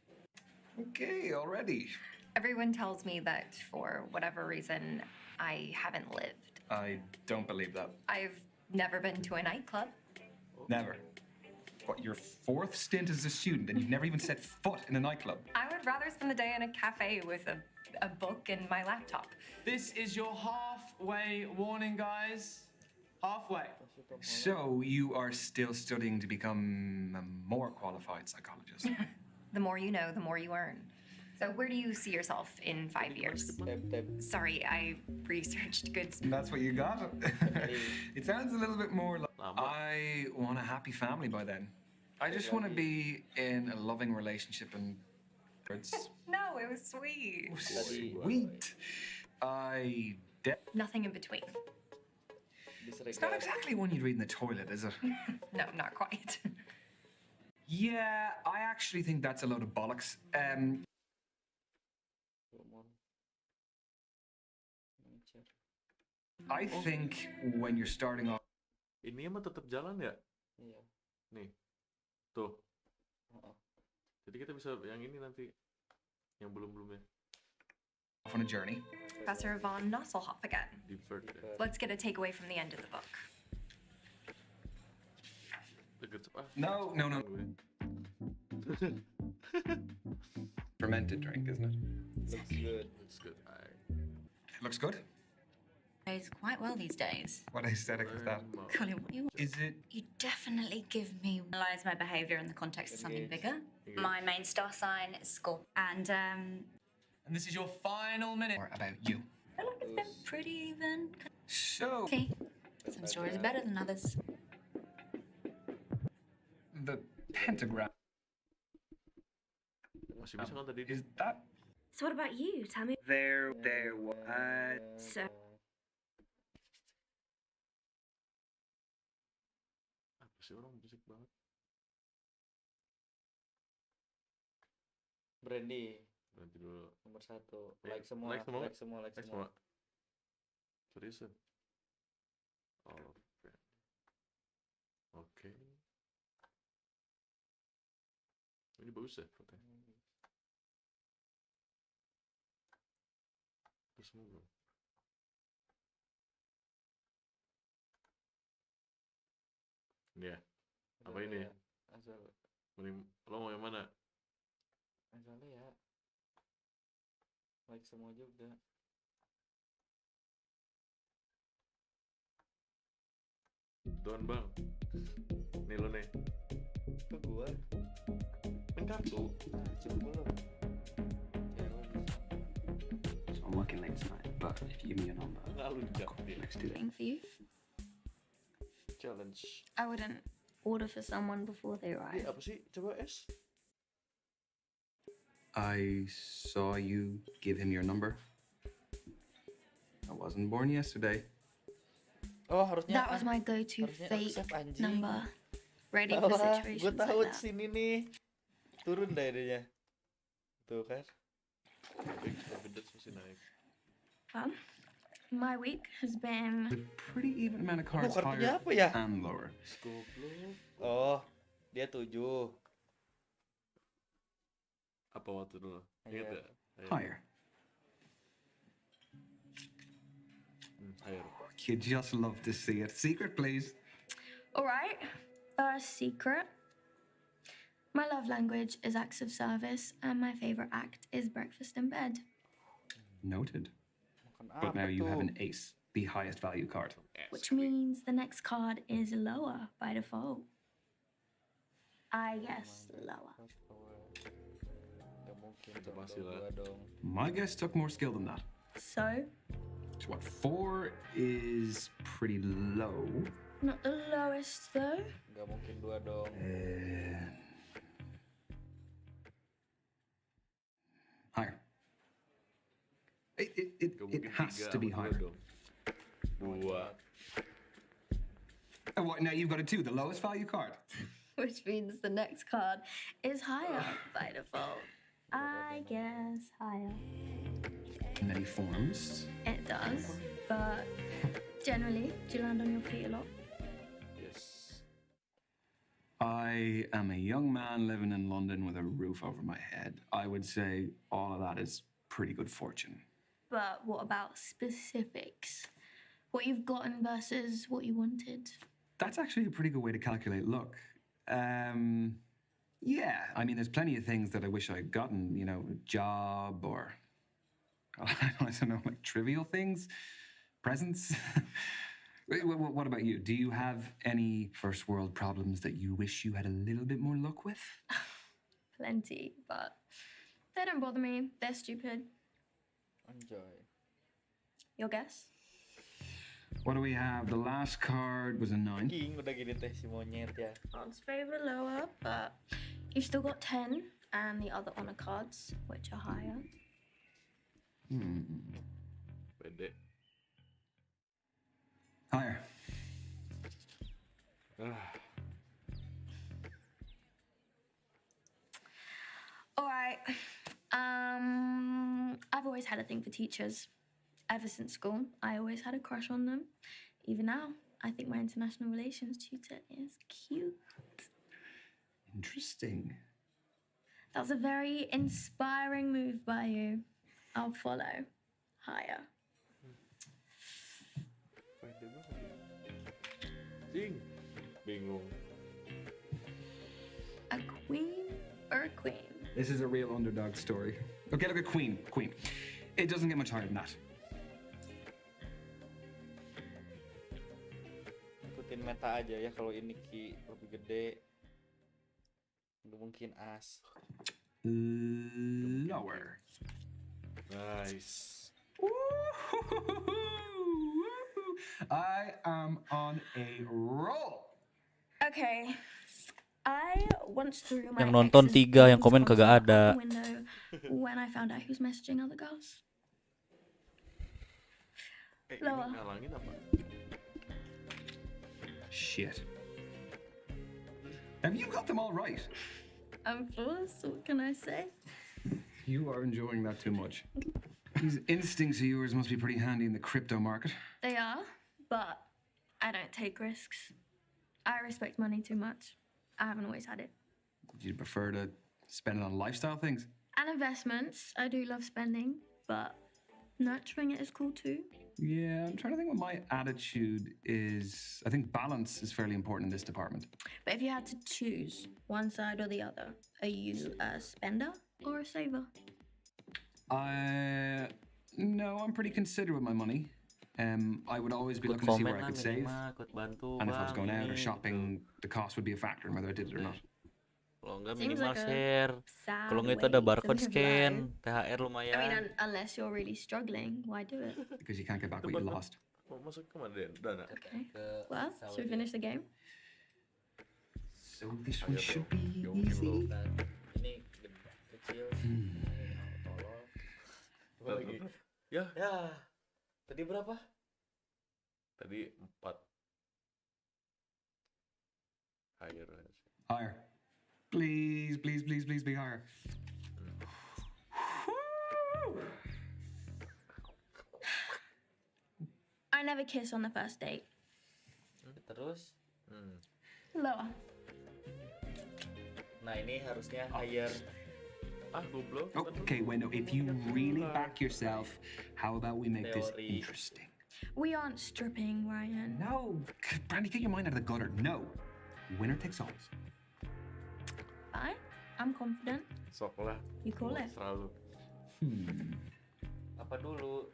Okay, already. Everyone tells me that for whatever reason, I haven't lived. I don't believe that. I've never been to a nightclub. Never. What, your fourth stint as a student and you've never even set foot in a nightclub? I would rather spend the day in a cafe with a book and my laptop. This is your halfway warning, guys. Halfway. So you are still studying to become a more qualified psychologist? The more you know, the more you earn. So where do you see yourself in 5 years? Sorry, I researched good... That's what you got? It sounds a little bit more like... I want a happy family by then. I just want to be in a loving relationship and... No, it was sweet. Sweet. Nothing in between. It's not exactly one you'd read in the toilet, is it? No, not quite. Yeah, I actually think that's a load of bollocks. I think when you're starting off... Ini emang tetap jalan ya? Iya. Nih. Tuh. Jadi kita bisa yang ini nanti. Yang belum-belumnya. On a journey. Professor von Nosselhoff again. Divert. Let's get a takeaway from the end of the book. No. Fermented drink, isn't it? Looks good. Looks good. It looks good? Goes quite well these days. What aesthetic was that? Colin, what do you want? Is it? You definitely give me analyze my behaviour in the context of something bigger. My main star sign is Scorpio. And this is your final minute. Or about you. I feel like it's been pretty even. So... See, some stories are better than others. The pentagram. Masih bisa kan tadi? Is that... So what about you? Tell me. There what? So... Apa sih orang musik banget? Brandy. Berhenti dulu. Nomor 1. Like semua. Like semua. Seriusan? Oh, oke. Ini bagus ya fotonya. Terus semua belum? Ini ya? Apa ini ya? Asal. Mending lo mau yang mana? Asalnya ya. Like semua juga. Don bang. Nih lo nih. Ke gua. Main kartu. Coba belum. So I'm working late tonight, but if you give me your number, I'll call you next Tuesday. For you, Challenge. I wouldn't order for someone before they arrive. Apa sih? Coba S. I saw you give him your number. I wasn't born yesterday. Oh, harusnya That was my go-to fake accept, number. Ready for gue situations tahu like that. sini nih. Turun deh dia. Tuh kan. Confidence masih naik. Well, my week has been With pretty even amount of cards kartunya higher apa ya? and lower. Goblok. Oh, dia 7. Apa waktu dulu? Ingat ya? Higher. Higher. you just love to see it. Secret, please. All right, first secret. My love language is acts of service, and my favorite act is breakfast in bed. Noted. But now you have an ace, the highest value card. Which means the next card is lower by default. I guess lower. My guess took more skill than that. So? So what, 4 is pretty low. Not the lowest though. Gak mungkin 2 dong. Higher. It has to be higher. 2. And what, now you've got a 2, the lowest value card. Which means the next card is higher by default. I guess higher. In many forms. It does, but generally, do you land on your feet a lot? Yes. I am a young man living in London with a roof over my head. I would say all of that is pretty good fortune. But what about specifics? What you've gotten versus what you wanted? That's actually a pretty good way to calculate luck. Yeah, I mean, there's plenty of things that I wish I'd gotten, you know, a job or, I don't know, like trivial things, presents. What about you? Do you have any first world problems that you wish you had a little bit more luck with? Plenty, but they don't bother me. They're stupid. Enjoy. Your guess? What do we have? The last card was a 9. King udah gini teh si monyet ya. Odds favor lower, but you've still got 10 and the other honor cards, which are higher. Pede. Higher. All right. I've always had a thing for teachers. Ever since school, I always had a crush on them. Even now, I think my international relations tutor is cute. Interesting. That was a very inspiring move by you. I'll follow. Higher. Bingung. A queen or a queen? This is a real underdog story. Okay, look at Queen. Queen. It doesn't get much higher than that. Ikutin meta aja ya, kalau ini Ki lebih gede. Mungkin as. Lower. Nice. I am on a roll. Okay. I once threw my Yang nonton 3, yang komen kagak ada. window when I found out he was messaging other girls. Lower. Ngalangin apa? Shit. Have you got them all right? I'm flawless, what can I say? You are enjoying that too much. These instincts of yours must be pretty handy in the crypto market. They are, but I don't take risks. I respect money too much. I haven't always had it. Do you prefer to spend it on lifestyle things? And investments, I do love spending, but nurturing it is cool too. Yeah, I'm trying to think what my attitude is. I think balance is fairly important in this department. But if you had to choose one side or the other, are you a spender or a saver? No, I'm pretty considerate with my money. I would always be looking to see where I could save. And if I was going out or shopping, the cost would be a factor in whether I did it or not. Kalau enggak minimal share. Kalau enggak itu ada barcode scan, THR lumayan. I mean, unless you're really struggling, why do it? Because you can't get back what you lost. Masuk ke mana, Dana? Okay. Well, should we finish the game? So this one should be easy. Ini kecil. Apa lagi? Ya. Tadi berapa? Tadi 4. Higher. Higher. Please, please, please, please be higher. I never kiss on the first date. Terus? Lower. Nah, ini harusnya higher. Goblok. Okay, wait, no. If you really back yourself, how about we make this interesting? We aren't stripping, Ryan. No, Brandy, get your mind out of the gutter. No, winner takes all. Fine. I'm confident. Sok lah. You call it. Selalu. Apa dulu?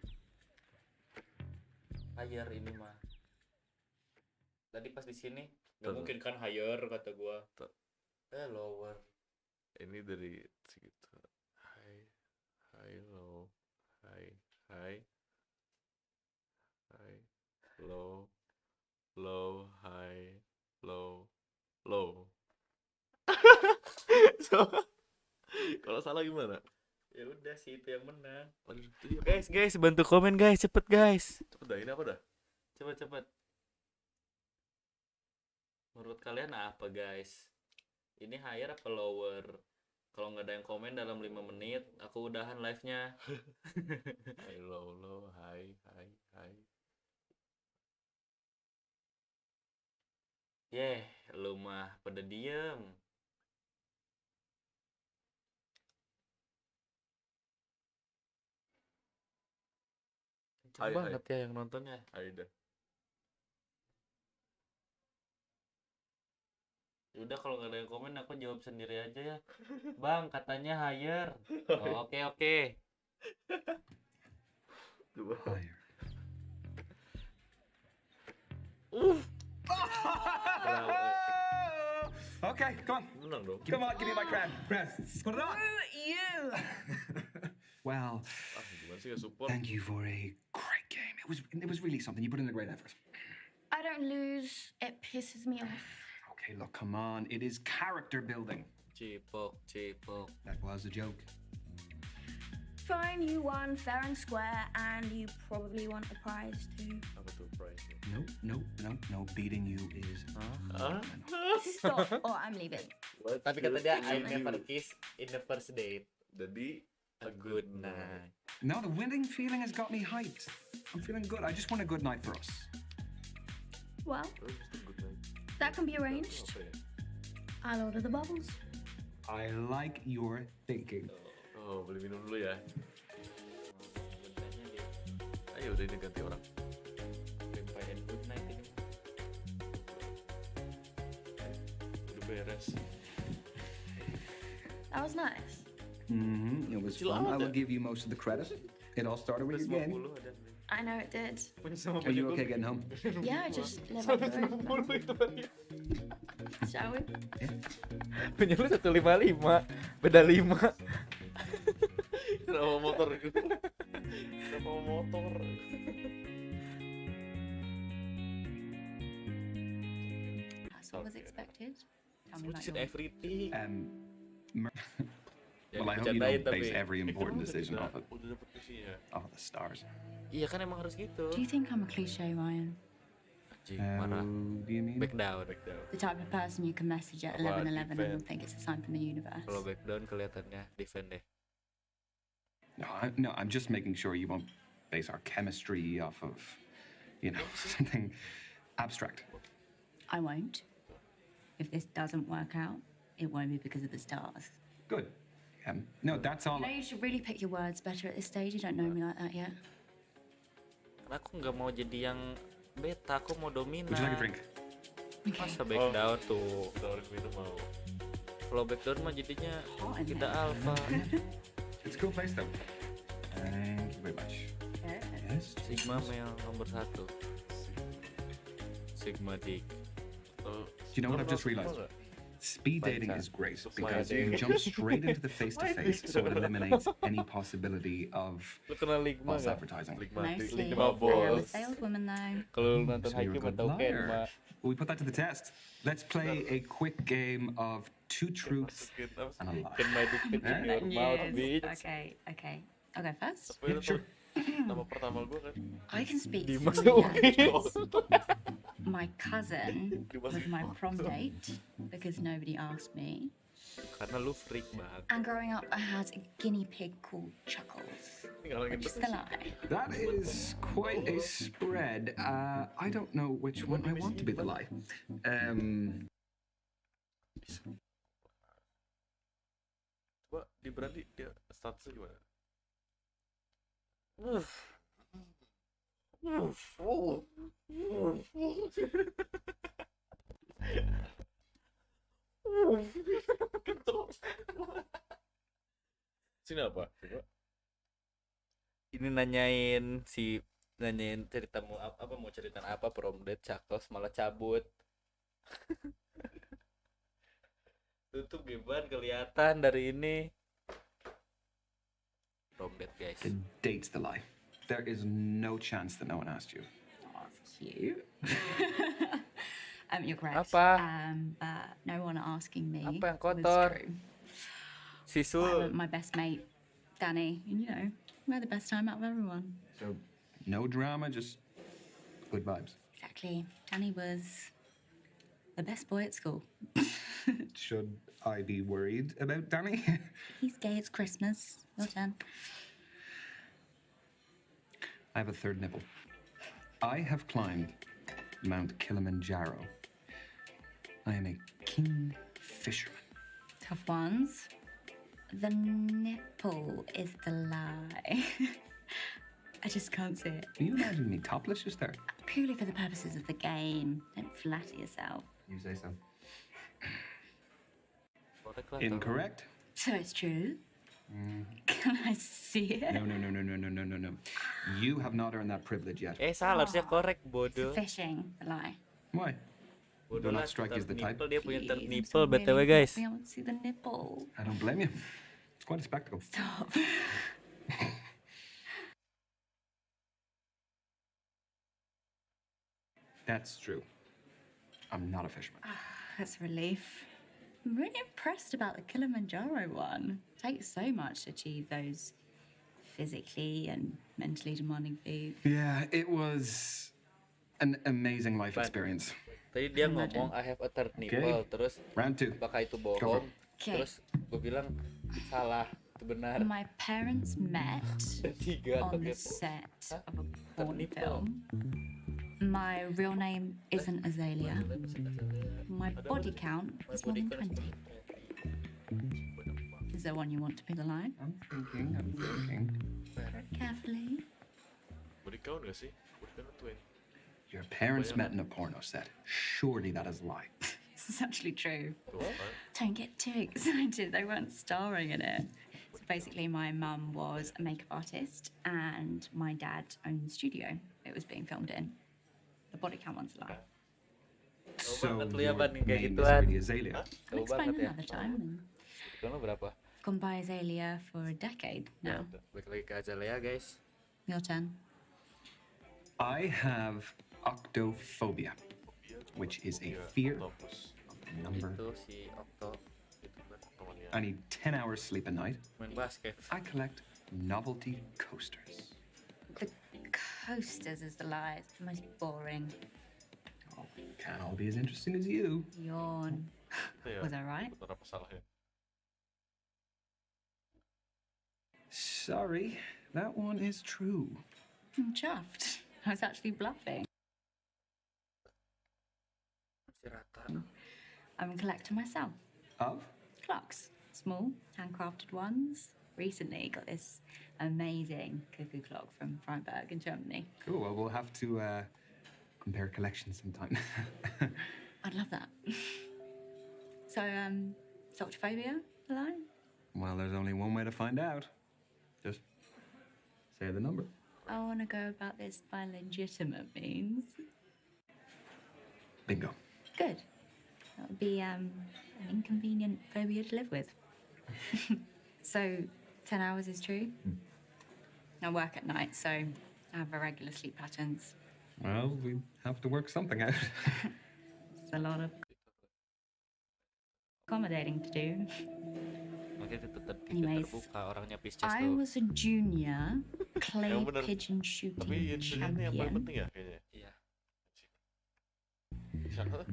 Hire ini mah. Tadi pas di sini nggak mungkin kan hire kata gua. Lower. Ini dari segitu. High, low, high, low, high, low. So, kalau salah gimana? Ya udah sih itu yang menang. Guys, bantu komen guys, cepet guys. Cepet dah, ini apa dah? Cepet. Menurut kalian apa guys? Ini higher apa lower? Kalau nggak ada yang komen dalam 5 menit, aku udahan live-nya. High, low, high. Lu mah pada diem. Kenceng banget ya yang nontonnya. Aida. Udah kalau nggak ada yang komen aku jawab sendiri aja ya. Bang katanya higher. Oh, oke. Higher. Okay, come on. Menang dong. Come on, give me my crown. Press. Put it on. You. Well, Gimana sih gak support? thank you for a great game. It was really something. You put in a great effort. I don't lose. It pisses me off. Okay, look, come on. It is character building. Cipok. That was a joke. Fine, you won fair and square, and you probably want a prize too. Apa tuh price? No. Beating you is. Stop, or I'm leaving. Tapi kata dia I never kiss in the first date. Jadi A good night. No, the winning feeling has got me hyped. I'm feeling good. I just want a good night for us. Well, that can be arranged. I'll order the bubbles. I like your thinking. Oh, beli minum dulu ya. Ayo udah ini ganti orang. Goodbye and good night ini. Udah beres. That was nice. It was fun. I will give you most of the credit. It all started with your game. I know it did. Are you okay getting home? Yeah, just live up the road. Shall we? Punya lu 155, beda 5. Kenapa motor? Kenapa motor? That's what was expected. Tell me about Said yours. everything. Well, I hope you don't base every important decision off of Udah dapet isinya. the stars. Iya kan emang harus gitu. Do you think I'm a cliche, Ryan? Marah. Do you mean? Back down. The type of person you can message at 11:11 and will think it's a sign from the universe. Kalau back down kelihatannya defend deh. No, I'm just making sure you won't base our chemistry off of, something abstract. I won't. If this doesn't work out, it won't be because of the stars. Good. No, that's all. You know, you should really pick your words better at this stage. You don't know me like that yet. Karena aku nggak mau jadi yang beta, aku mau dominan. Would you like a drink? Masa back down tuh. Tawarin minum mau. Kalau back down mah jadinya kita alpha. It's a cool place though. Thank you very much. Yes. Sigma yang nomor 1. Sigma Dick. Do you know what I've just realized? Speed dating is great because you jump straight into the face-to-face, so it eliminates any possibility of false advertising. Mostly. I'm a saleswoman though. Kalau nonton So you're a Haikyuu good atau Ken liar. mah. Well, we put that to the test. Let's play a quick game of 2 truths and a lie. Ken my dick pic in your mouth, bitch. Okay. I'll go first. Yeah, sure. Nama pertama gue kan. I can speak Dimas three Uwais. languages. My cousin was my prom date because nobody asked me. Karena lu freak banget. And growing up, I had a guinea pig called Chuckles, which is the lie. That is quite a spread. I don't know which one I want to be the lie. Coba di Brandy dia statusnya gimana? Sini apa? Coba. Ini nanyain ceritamu apa mau ceritain apa prom date cakos malah cabut. Tutup gimana kelihatan dari ini. Prom date guys. The date's the lie. There is no chance that no one asked you. Oh, that's cute. You're correct. Apa? But no one asking me Apa yang was kotor? true. I Sisul. went with my best mate, Danny, and you know, we had the best time out of everyone. So, no drama, just good vibes. Exactly. Danny was the best boy at school. Should I be worried about Danny? He's gay, it's Christmas. Your turn. I have a third nipple. I have climbed Mount Kilimanjaro. I am a king fisherman. Tough ones. The nipple is the lie. I just can't see it. Are you imagining me topless just there? Purely for the purposes of the game. Don't flatter yourself. You say so. Incorrect. So it's true. Can I see it? No. You have not earned that privilege yet. Salah harusnya korek bodoh. Fishing, the lie. Why? Bodoh Do lah. not strike you as the type. Nipple, dia punya Please, I'm nipple so really btw guys. happy I want to see the nipple. I don't blame you. It's quite a spectacle. Stop. That's true. I'm not a fisherman. That's a relief. I'm really impressed about the Kilimanjaro one. It takes so much to achieve those physically and mentally demanding feats. Yeah, it was an amazing life experience. Tadi dia ngomong I have a third nipple, terus Round two. apakah itu Go for bohong? it. Okay. Terus gue bilang salah, itu benar. My parents met Tiga on the pakai set of a porn nipple. film. My real name isn't Azalea. My body count is more than 20. Is there one you want to be the line? I'm thinking. Carefully. Body count gak sih? Body count 20. Your parents met in a porno set. Surely that is a lie. This is actually true. What? Don't get too excited. They weren't starring in it. So basically, my mum was a makeup artist and my dad owned the studio it was being filmed in. The body count one's a lie. So banget lu your ya, Ban, kayak name is gituan. really Azalea. I'll Jauh explain banget ya. another time. Sekarang berapa? I've gone by Azalea for a decade now. Balik lagi ke Azalea guys. Your turn. I have octophobia, which is a fear of the number. Itu si Okto I need 10 hours sleep a night. main basket. I collect novelty coasters. The coasters is the lie. It's the most boring. Oh, can't all be as interesting as you. Yawn. Was I right? Betul apa salahnya? Sorry, that one is true. I'm chuffed. I was actually bluffing. Masih rata. I'm a collector myself. Of? Clocks. Small, handcrafted ones. Recently got this amazing cuckoo clock from Freiburg in Germany. Cool, well, we'll have to compare collections sometime. I'd love that. So, Octophobia, the line? Well, there's only one way to find out. Just say the number. I want to go about this by legitimate means. Bingo. Good. That would be an inconvenient phobia to live with. So, 10 hours is true? I work at night, so I have irregular sleep patterns. Well, we have to work something out. It's a lot of accommodating to do. Makanya itu Anyways, terbuka orangnya Pisces I tuh. was a junior clay Yang bener. pigeon Tapi shooting insidennya yang paling champion. penting ya kayaknya. Iya. Di sana tuh.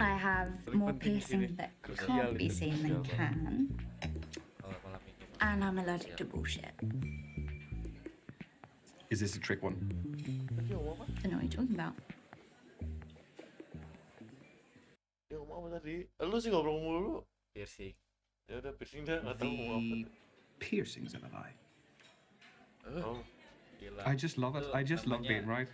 I have Paling more penting di sini. piercings that Krusial can't be itu, seen than krusial. can, Kalau malam ini. and I'm allergic to bullshit. Is this a trick one? Dia ngomong apa? Don't know what you're talking about. Dia ngomong apa tadi? Lu sih ngobrol mulu. Piercing. Ya udah piercing dah, nggak tahu ngomong apa. The piercings are a lie. Oh, Gila. I just love it. I just love being right.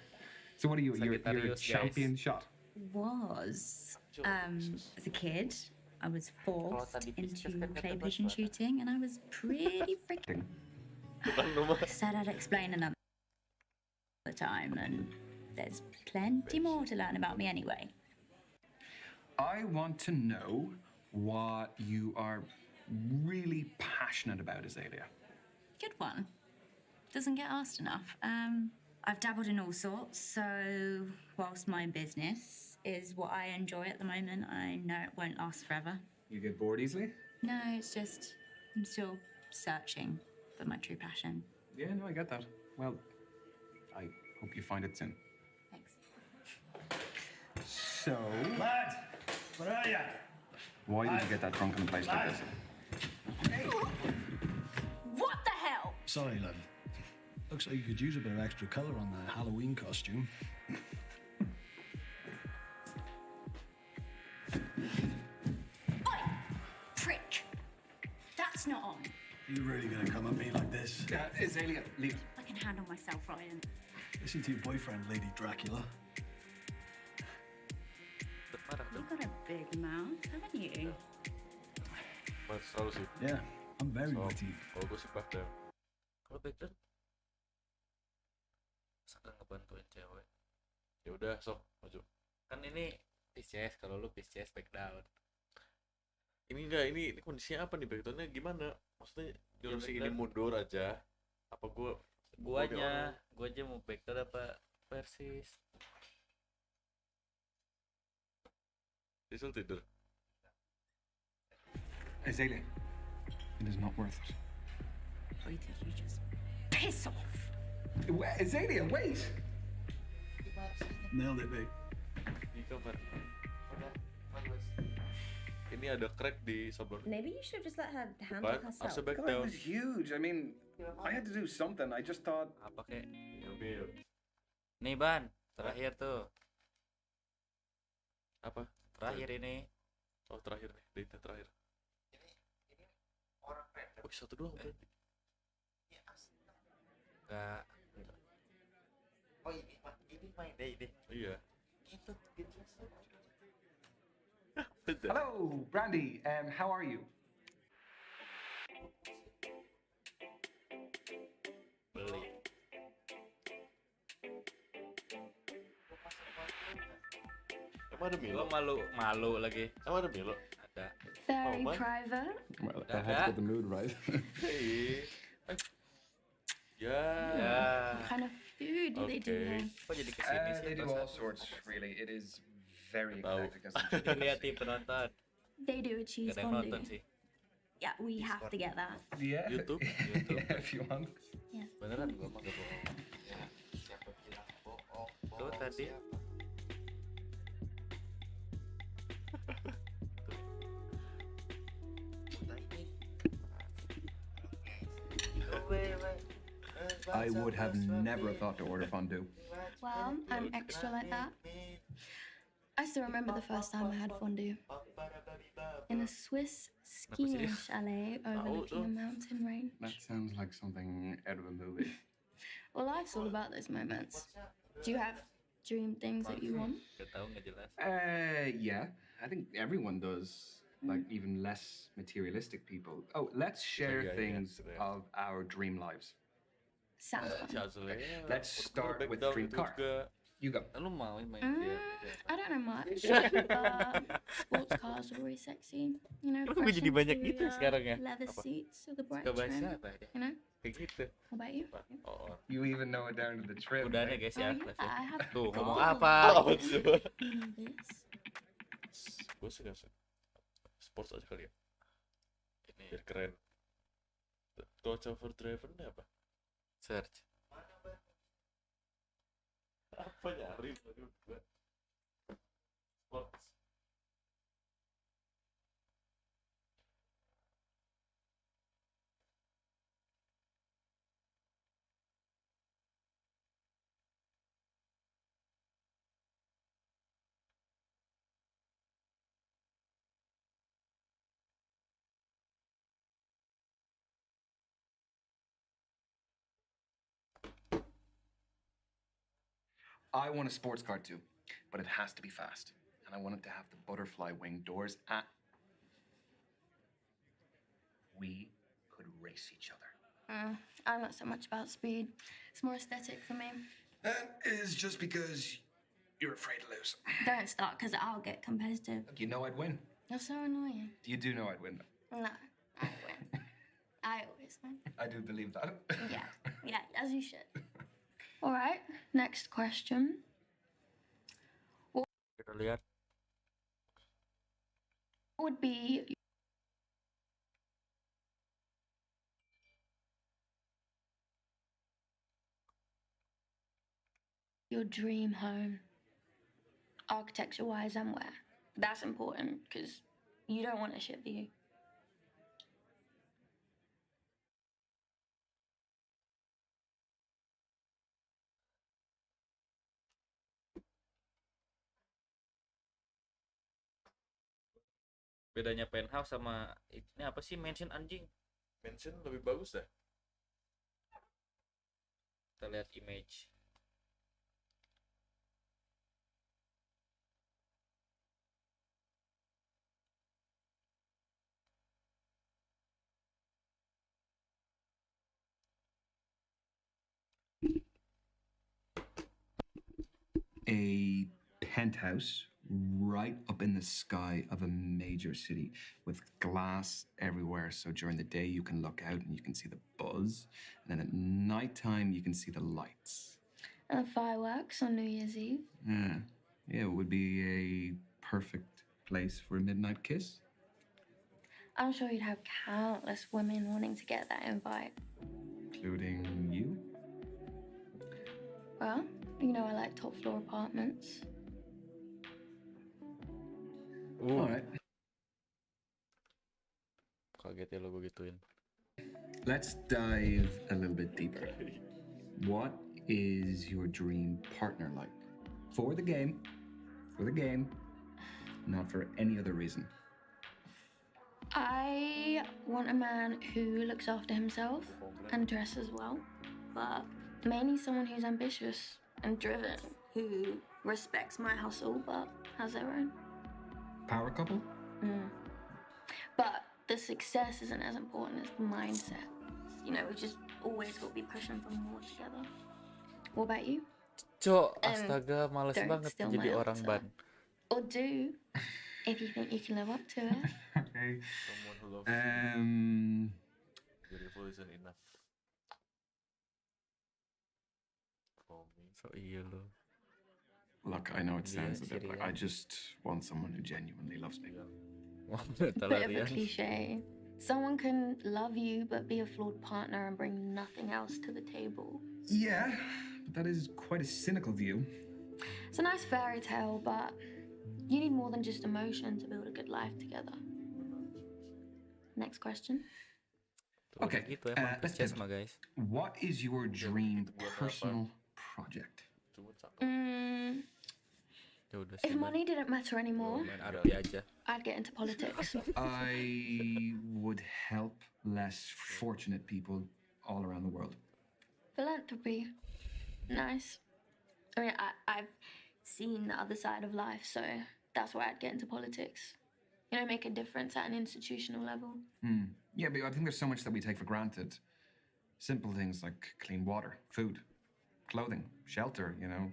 So what are you? You're a Sagittarius, champion guys. shot. Was as a kid, I was forced tadi into Pisces kan kata clay gua pigeon suara. shooting, and I was pretty freaking. I said I'd explain another time, and there's plenty more to learn about me anyway. I want to know what you are really passionate about, Azalea. Good one. Doesn't get asked enough. I've dabbled in all sorts, so whilst my business is what I enjoy at the moment, I know it won't last forever. You get bored easily? No, it's just I'm still searching for my true passion. Yeah, no, I get that. Well, I hope you find it soon. Thanks. So, Lads, where are ya? why did you get that drunk in a place like this? What the hell? Sorry, lad. Looks like you could use a bit of extra colour on the Halloween costume. Oi! Prick! That's not on. You really gonna come at me like this? Azalea, leave. I can handle myself, Ryan. Listen to your boyfriend, Lady Dracula. You've got a big mouth, haven't you? Mas selalu sih. Yeah, I'm very So, witty. kalau gue sih backdown. Kalau backdown masa ngebantuin cewek. Ya udah, sok maju. Kan ini Pisces, kalau lu Pisces backdown. Ini kondisinya apa nih, backdownnya gimana? Maksudnya nyuruh si ini backdown. mundur aja. Apa gue Gua aja mau backdown apa Persis. Diesel tidur. Azalea, it is not worth it. Why did you just piss off? Azalea, wait! Nailed it, babe. Di kamar. Ini ada crack di sablon. Maybe you should have just let her handle But herself. harusnya God, it backdown. was huge. I mean, I had to do something. I just thought. Apa kek? Ambil. Nih Ban, terakhir tuh. Apa? Terakhir ini. Oh, terakhir nih, date terakhir. Oh, satu doang berarti. Enggak. Oh ini main day deh. Iya. Itu gitu. Hello, Brandy. How are you? Beli. Emang ada Milo? Lo malu lagi. Emang ada Milo? Ada. Very man. private. Well, that has got the mood right. Hey. Ya. Ya. What kind of food do they do Okay. here? Kok jadi kesini sih? They do perasaan? all sorts, really. It is very Tahu. eclectic. As Lihat di penonton. They do a cheese Gak ada yang nonton fondue. sih. Yeah, we have to get that. Yeah. YouTube. Yeah, if you want. Beneran gua mah gak bohong. Siapa bilang bohong? Tuh tadi. I would have never thought to order fondue. Well, I'm extra like that. I still remember the first time I had fondue. In a Swiss skiing chalet overlooking a mountain range. That sounds like something out of a movie. Well, life's all about those moments. Do you have dream things that you want? Gak tau, gak jelas. Yeah, I think everyone does. Like even less materialistic people. Oh, let's share Yeah, things yeah. of our dream lives. Sounds fun. Shazle. Let's start with dream car. You go. Lu mau main dia? I don't know much, but sports cars are really sexy. You know, Kenapa fresh jadi banyak gitu interior, sekarang ya? leather Apa? seats with the bright Suka bahasa trim. apa ya? You know, Kayak gitu. what about you? Oh. You even know it down to the trim. Udah nih right? guys ya. Oh, yeah, I have Tuh, ngomong gold. apa? You know this. Gue sih nggak sports aja kali ya. Ini Biar keren. Cuaca for driver ini apa? search. Apa nyari? Sports. I want a sports car too, but it has to be fast. And I want it to have the butterfly wing doors. We could race each other. I'm not so much about speed. It's more aesthetic for me. That is just because you're afraid to lose. Don't start, because I'll get competitive. You know I'd win. You're so annoying. You do know I'd win. No, I win. I always win. I do believe that. Yeah, as you should. All right, next question. Kita lihat. What would be your dream home, architecture-wise, and where? That's important, because you don't want a shit view. Bedanya penthouse sama ini apa sih, mansion anjing? Mansion lebih bagus dah. Kita lihat image. A penthouse right up in the sky of a major city with glass everywhere. So during the day you can look out and you can see the buzz, and then at nighttime you can see the lights. And the fireworks on New Year's Eve. Yeah, it would be a perfect place for a midnight kiss. I'm sure you'd have countless women wanting to get that invite. Including you? Well, you know I like top floor apartments. All right. Kaget ya lo gue gituin. Let's dive a little bit deeper. What is your dream partner like? For the game, not for any other reason. I want a man who looks after himself and dresses well, but mainly someone who's ambitious and driven, who respects my hustle but has their own. Power couple? But the success isn't as important as the mindset. You know, we just always got to be pushing for more together. What about you? Cok, astaga, males don't banget steal jadi my orang answer. ban. Or do, if you think you can live up to it. Okay. Someone who loves you. Beautiful isn't enough. For me. So iya lo. Look, I know it sounds a Yeah, bit like I just want someone who genuinely loves me. Bit of a cliche. Someone can love you but be a flawed partner and bring nothing else to the table. Yeah, but that is quite a cynical view. It's a nice fairy tale, but you need more than just emotion to build a good life together. Next question. Okay, Gitu emang let's Chess pivot. mah guys. What is your dream personal project? Ya udah If sih. money didn't matter anymore, Main arti aja. I'd get into politics. I would help less fortunate people all around the world. Philanthropy. Nice. I mean, I've seen the other side of life, so that's why I'd get into politics. You know, make a difference at an institutional level. Yeah, but I think there's so much that we take for granted. Simple things like clean water, food, clothing, shelter, you know,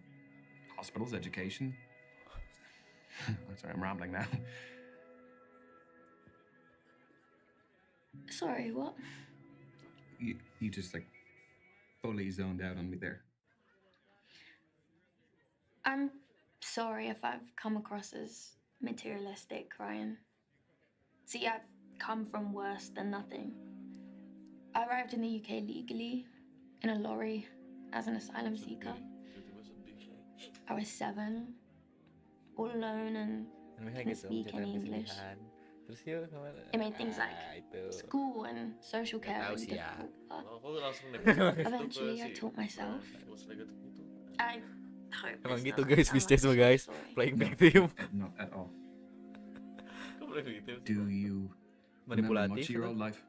hospitals, education. Sorry, I'm rambling now. Sorry, what? You just like fully zoned out on me there. I'm sorry if I've come across as materialistic, Ryan. See, I've come from worse than nothing. I arrived in the UK legally, in a lorry, as an asylum seeker. I was 7, all alone, and couldn't speak any English. Terus yuk kemana? It made things like itu. school and social care Tahu really sih ya. difficult, Aku langsung but eventually I taught myself. I hope Emang this gitu doesn't guys, sound Miss Chess like mah a guys. story. Playing back to you. Not at all. Kok boleh gitu? Do you remember much of your old life?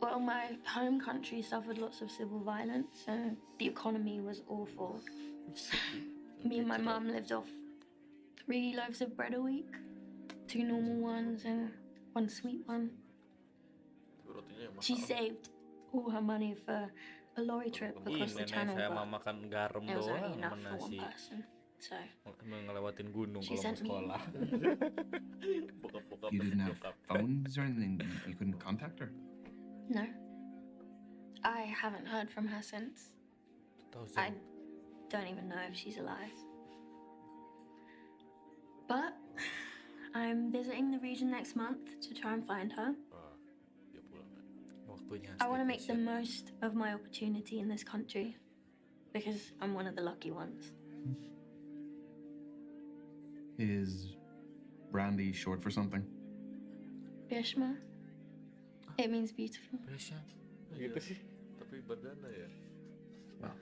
Well, my home country suffered lots of civil violence and the economy was awful. Me and my mum lived off 3 loaves of bread a week, 2 normal ones and 1 sweet one. She saved all her money for a lorry trip across the Nenek channel, saya mah but makan garam it was only doang enough sama for 1 nasi. person. So Ngelewatin gunung she kalau mau sent me. sekolah. You didn't have phones or anything? You couldn't contact her? No. I haven't heard from her since. I don't even know if she's alive. But I'm visiting the region next month to try and find her. I want to make the most of my opportunity in this country because I'm one of the lucky ones. Is Brandy short for something? Bishma. It means beautiful. Bishma. Gitu sih. Tapi Bardana ya. Well,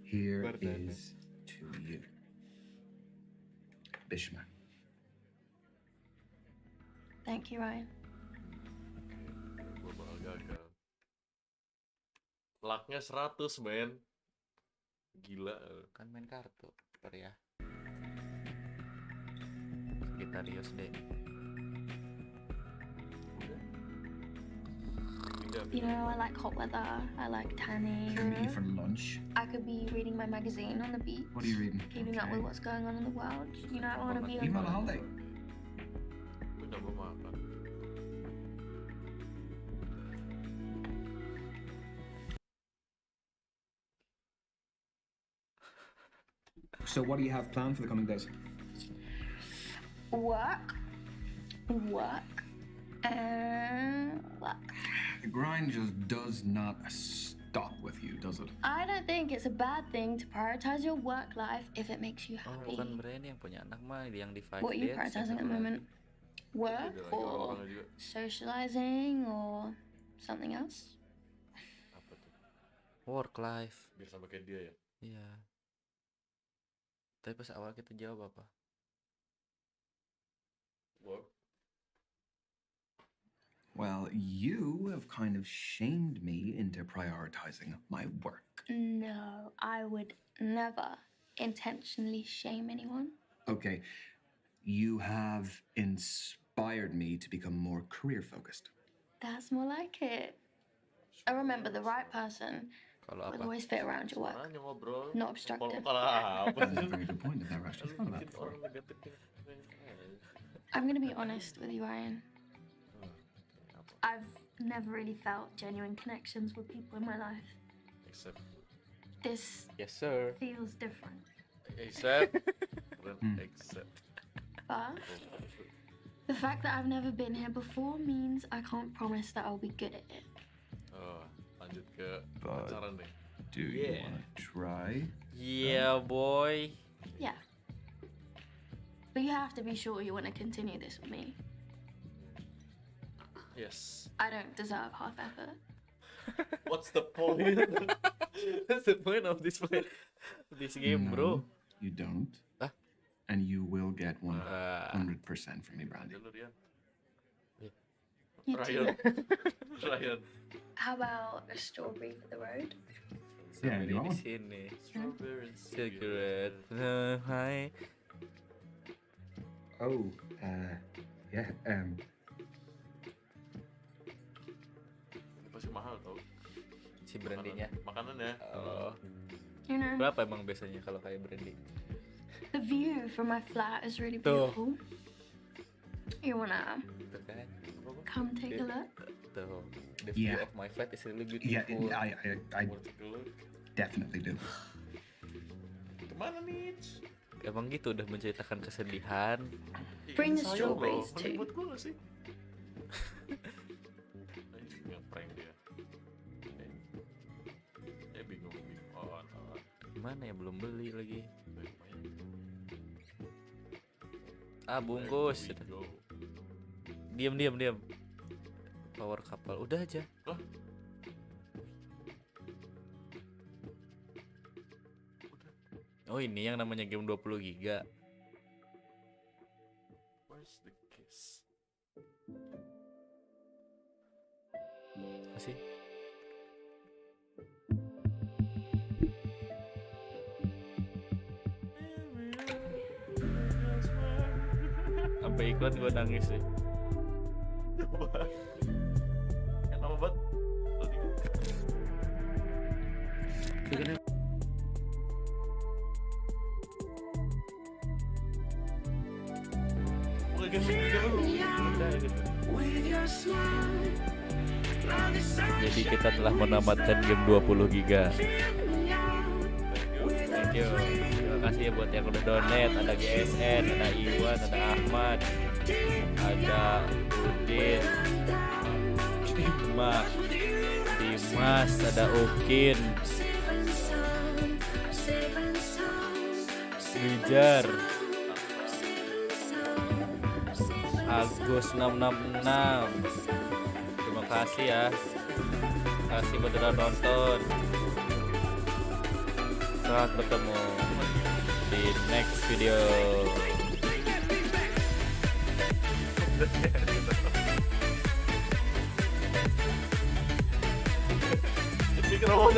here is to you. Bishma. Thank you, Ryan. Gue bakal gagal. Lucknya 100, men. Gila. Kan main kartu, ya. Sagittarius deh. You know, I like hot weather. I like tanning. Can I meet you for lunch? I could be reading my magazine on the beach. What are you reading? Keeping up with what's going on in the world. You know, I want to be Even on a holiday? Udah belum makan. So what do you have planned for the coming days? Work, and work. The grind just does not stop with you, does it? I don't think it's a bad thing to prioritize your work life if it makes you happy. Bukan Brandy yang punya anak mah, yang di 5 What are you dates, prioritizing at the moment? Work or socializing or something else? Work life. Biar sama kayak dia ya. Iya. Tapi pas awal kita jawab apa? Work. Well, you have kind of shamed me into prioritizing my work. No, I would never intentionally shame anyone. Okay, you have inspired me to become more career-focused. That's more like it. I remember the right person would always fit around your work, not obstructive. That's a very good point. I've never actually thought of that before. I'm gonna be honest with you, Ryan. I've never really felt genuine connections with people in my life. Except. This Yes, sir. feels different. Except. Except. But the fact that I've never been here before means I can't promise that I'll be good at it. Oh, lanjut ke But pacaran nih. do you want to try? Yeah, boy. Yeah. But you have to be sure you want to continue this with me. Yes. I don't deserve half effort. What's the point? What's the point of this game, bro? You don't. And you will get 100% from me, Brandy. You Ryan. too. Ryan. How about a strawberry for the road? Yeah, you want one? Sini. Strawberry and Cigarette. Hi. Oh, yeah, Ini pasti mahal tau. Si brandinya. Makanannya. Oh. You know, Berapa emang biasanya kalau kayak brandy? the view from my flat is really Tuh. beautiful. You wanna Tuh kan? come take a look? Tuh. The view Yeah. of my flat is really beautiful. Yeah, I definitely do. Kemana nih? Emang gitu udah menceritakan kesedihan. Bring the Sayang, bro. strawberries Mending too. buat gue gak sih? Yang prank dia. Bingung. Gimana ya, belum beli lagi. Ah, bungkus. Diam. Power couple. Udah aja. Lah? Oh, ini yang namanya game 20 giga. Where's the kiss? Masih? Sampai iklan gue nangis sih. Lama banget. Jadi kita telah menamatkan game 20 giga. Thank you. Terima kasih ya buat yang udah donate. Ada GSN, ada Iwan, ada Ahmad, ada Udin, Dimas, ada Ukin, Wijar, Agus 666. Terima kasih ya. Terima kasih buat udah nonton. Selamat bertemu di next video. Ini kenapa